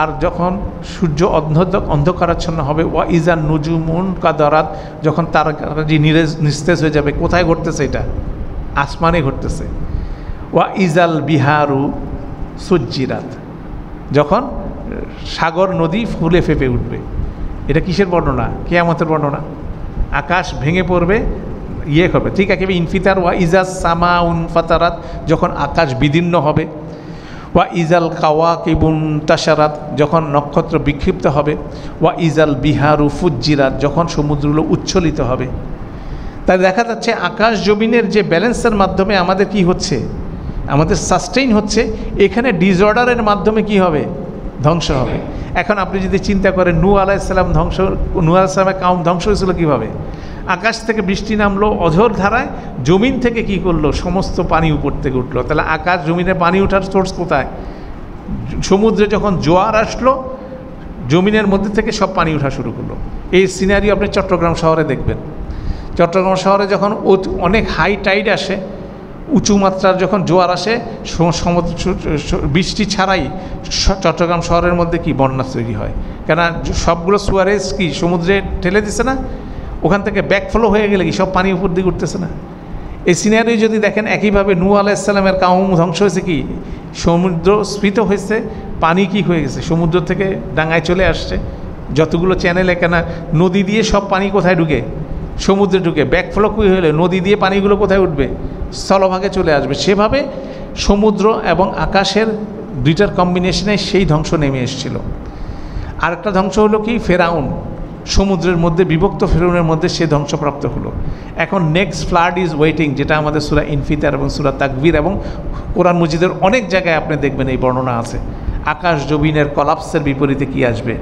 আর যখন সূর্য অন্ধকারাচ্ছন্ন হবে, ওয়া ইজার নুজুমুন কাদারাত, যখন তারাজি নিস্তেজ হয়ে যাবে। কোথায় ঘটতেছে এটা, আসমানে ঘটতেছে। ওয়া ইজাল বিহারু সুজ্জিরাত, যখন সাগর নদী ফুলে ফেপে উঠবে। এটা কিসের বর্ণনা, কিয়ামতের বর্ণনা, আকাশ ভেঙে পড়বে, ইয়ে হবে। ঠিক আছে, ইনফিতার ওয়া ইজাজ সামাউন ফাতারাত, যখন আকাশ বিদীর্ণ হবে। ওয়া ইজাল কাওয়াকিবুন তাশারাত, যখন নক্ষত্র বিক্ষিপ্ত হবে। ওয়া ইজাল বিহারু ফুজ্জিরাত, যখন সমুদ্রগুলো উচ্ছলিত হবে। তাই দেখা যাচ্ছে আকাশ জমিনের যে ব্যালেন্সের মাধ্যমে আমাদের কি হচ্ছে, আমাদের সাস্টেইন হচ্ছে, এখানে ডিসঅর্ডারের মাধ্যমে কি হবে, ধ্বংস হবে। এখন আপনি যদি চিন্তা করেন, নূহ আলাইহিস সালাম নূহ আলাইহিস সালামের কাউম ধ্বংস হয়েছিল কীভাবে, আকাশ থেকে বৃষ্টি নামলো অঝোর ধারায়, জমিন থেকে কি করলো, সমস্ত পানি উপর থেকে উঠলো। তাহলে আকাশ জমিনে পানি ওঠার সোর্স কোথায়, সমুদ্রে যখন জোয়ার আসলো, জমিনের মধ্যে থেকে সব পানি ওঠা শুরু করলো। এই সিনারিও আপনি চট্টগ্রাম শহরে দেখবেন। চট্টগ্রাম শহরে যখন অনেক হাই টাইড আসে, উঁচু মাত্রার যখন জোয়ার আসে, সমুদ্র বৃষ্টি ছাড়াই চট্টগ্রাম শহরের মধ্যে কি বন্যা তৈরি হয়, কেন সবগুলো সুয়ারেজ কি সমুদ্রে ঠেলে দিছে না, ওখান থেকে ব্যাকফ্লো হয়ে গেলে কি সব পানি উপর দিকে উঠতেছে না। এই সিনারিও যদি দেখেন, একইভাবে নূহ আলাইহিস সালামের কাউম ধ্বংস হয়েছে কি, সমুদ্র স্ফীত হয়েছে, পানি কি হয়ে গেছে, সমুদ্র থেকে ডাঙায় চলে আসছে, যতগুলো চ্যানেলে, কেন নদী দিয়ে সব পানি কোথায় ঢুকে, সমুদ্রে ঢুকে, ব্যাকফ্লো কী হলে নদী দিয়ে পানিগুলো কোথায় উঠবে, স্থলভাগে চলে আসবে। সেভাবে সমুদ্র এবং আকাশের দুইটার কম্বিনেশনে সেই ধ্বংস নেমে এসেছিল। আরেকটা ধ্বংস হলো কি, ফেরাউন, সমুদ্রের মধ্যে বিভক্ত ফেরাউনের মধ্যে সে ধ্বংসপ্রাপ্ত হলো। এখন নেক্সট ফ্লাড ইজ ওয়েটিং, যেটা আমাদের সূরা ইনফিতার এবং সূরা তাকবীর এবং কোরআন মজিদের অনেক জায়গায় আপনি দেখবেন এই বর্ণনা আছে। আকাশ জমিনের কলাপসের বিপরীতে কি আসবে,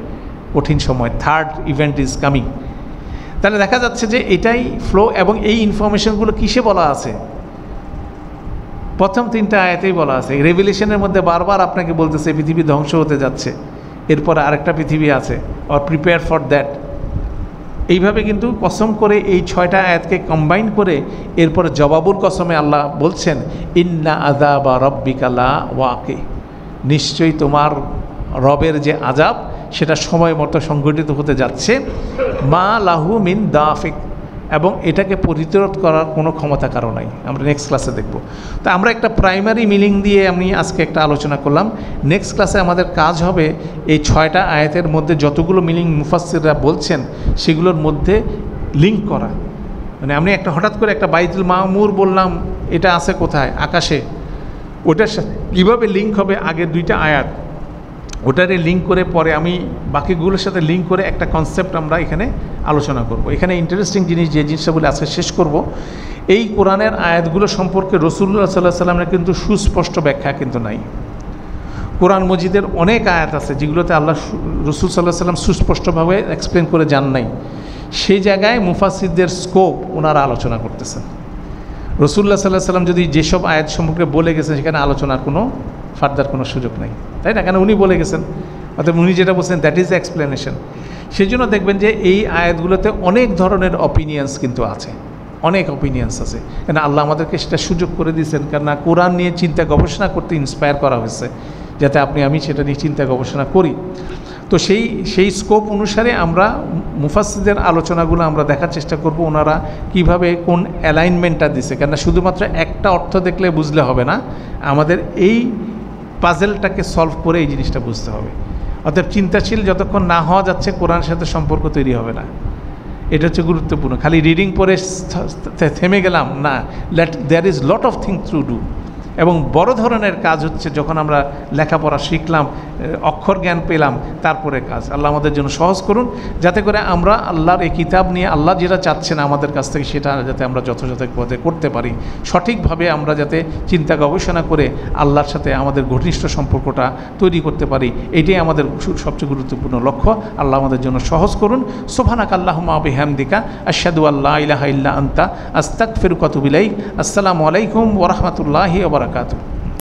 কঠিন সময়, থার্ড ইভেন্ট ইজ কামিং। তাহলে দেখা যাচ্ছে যে এটাই ফ্লো, এবং এই ইনফরমেশনগুলো কিসে বলা আছে, প্রথম তিনটা আয়াতেই বলা আছে। রেভিলেশনের মধ্যে বারবার আপনাকে বলতেছে পৃথিবী ধ্বংস হতে যাচ্ছে, এরপরে আরেকটা পৃথিবী আছে, অর প্রিপেয়ার ফর দ্যাট। এইভাবে কিন্তু কসম করে এই 6টা আয়াতকে কম্বাইন করে এরপরে জবাবুল কসমে আল্লাহ বলছেন, ইন্না আযাবা রাব্বিকা লা ওয়াকি, নিশ্চয়ই তোমার রবের যে আযাব সেটা সময় মতো সংঘটিত হতে যাচ্ছে। মা লাহু মিন দাফিক, এবং এটাকে প্রতিরোধ করার কোনো ক্ষমতা কারো নাই। আমরা নেক্সট ক্লাসে দেখব। তো আমরা একটা প্রাইমারি মিনিং দিয়ে আমি আজকে একটা আলোচনা করলাম। নেক্সট ক্লাসে আমাদের কাজ হবে এই 6টা আয়াতের মধ্যে যতগুলো মিনিং মুফাসসিররা বলছেন সেগুলোর মধ্যে লিঙ্ক করা। মানে আমি একটা হঠাৎ করে একটা বাইতুল মামুর বললাম, এটা আছে কোথায়, আকাশে, ওটার সাথে কীভাবে লিঙ্ক হবে আগের 2টা আয়াত, ওটারে লিঙ্ক করে পরে আমি বাকিগুলোর সাথে লিঙ্ক করে একটা কনসেপ্ট আমরা এখানে আলোচনা করব। এখানে ইন্টারেস্টিং জিনিস যে জিনিসটা বলে আজকে শেষ করব, এই কোরআনের আয়াতগুলো সম্পর্কে রাসূলুল্লাহ সাল্লাল্লাহু আলাইহি ওয়াসাল্লামের কিন্তু সুস্পষ্ট ব্যাখ্যা কিন্তু নাই। কোরআন মজিদের অনেক আয়াত আছে যেগুলোতে আল্লাহ রসুল সাল্লাহ সাল্লাম সুস্পষ্টভাবে এক্সপ্লেন করে যান নাই, সেই জায়গায় মুফাসসিরদের স্কোপ ওনারা আলোচনা করতেছেন। রসুল্লাহ সাল্লাহ সাল্লাম যদি যেসব আয়াত সম্পর্কে বলে গেছেন সেখানে আলোচনার কোনো ফার্দার কোনো সুযোগ নেই, তাই না? কেন উনি বলে গেছেন, অর্থাৎ উনি যেটা বলছেন দ্যাট ইজ এক্সপ্লেনেশন। সেই জন্য দেখবেন যে এই আয়াতগুলোতে অনেক ধরনের অপিনিয়ন্স কিন্তু আছে, অনেক অপিনিয়ন্স আছে, কেন আল্লাহ আমাদেরকে সেটা সুযোগ করে দিয়েছেন। কেননা কোরআন নিয়ে চিন্তা গবেষণা করতে ইন্সপায়ার করা হয়েছে, যাতে আমি সেটা নিয়ে চিন্তা গবেষণা করি। তো সেই স্কোপ অনুসারে আমরা মুফাসসিরদের আলোচনাগুলো আমরা দেখার চেষ্টা করব, ওনারা কিভাবে কোন অ্যালাইনমেন্টটা দিছে। কেননা শুধুমাত্র একটা অর্থ দেখলে বুঝলে হবে না, আমাদের এই পাজেলটাকে সলভ করে এই জিনিসটা বুঝতে হবে। অর্থাৎ চিন্তাশীল যতক্ষণ না হওয়া যাচ্ছে কোরআনের সাথে সম্পর্ক তৈরি হবে না। এটা হচ্ছে গুরুত্বপূর্ণ। খালি রিডিং পড়ে থেমে গেলাম না, there is lot of things to do. এবং বড় ধরনের কাজ হচ্ছে যখন আমরা লেখাপড়া শিখলাম, অক্ষর জ্ঞান পেলাম, তারপরে কাজ। আল্লাহ আমাদের জন্য সহজ করুন, যাতে করে আমরা আল্লাহর এই কিতাব নিয়ে আল্লাহ যেটা চাচ্ছেন আমাদের কাছ থেকে সেটা যাতে আমরা যথাযথ পথে করতে পারি, সঠিকভাবে আমরা যাতে চিন্তা গবেষণা করে আল্লাহর সাথে আমাদের ঘনিষ্ঠ সম্পর্কটা তৈরি করতে পারি, এটাই আমাদের সবচেয়ে গুরুত্বপূর্ণ লক্ষ্য। আল্লাহ আমাদের জন্য সহজ করুন। সুবহানাকা আল্লাহুম্মা বিহামদিকা আশহাদু আল্লা ইলাহা ইল্লা আনতা আস্তাগফিরুকা ওয়া আতুবু ইলাইক। আসসালামু আলাইকুম ওয়া রাহমাতুল্লাহি ওয়া বারাকাতুহু।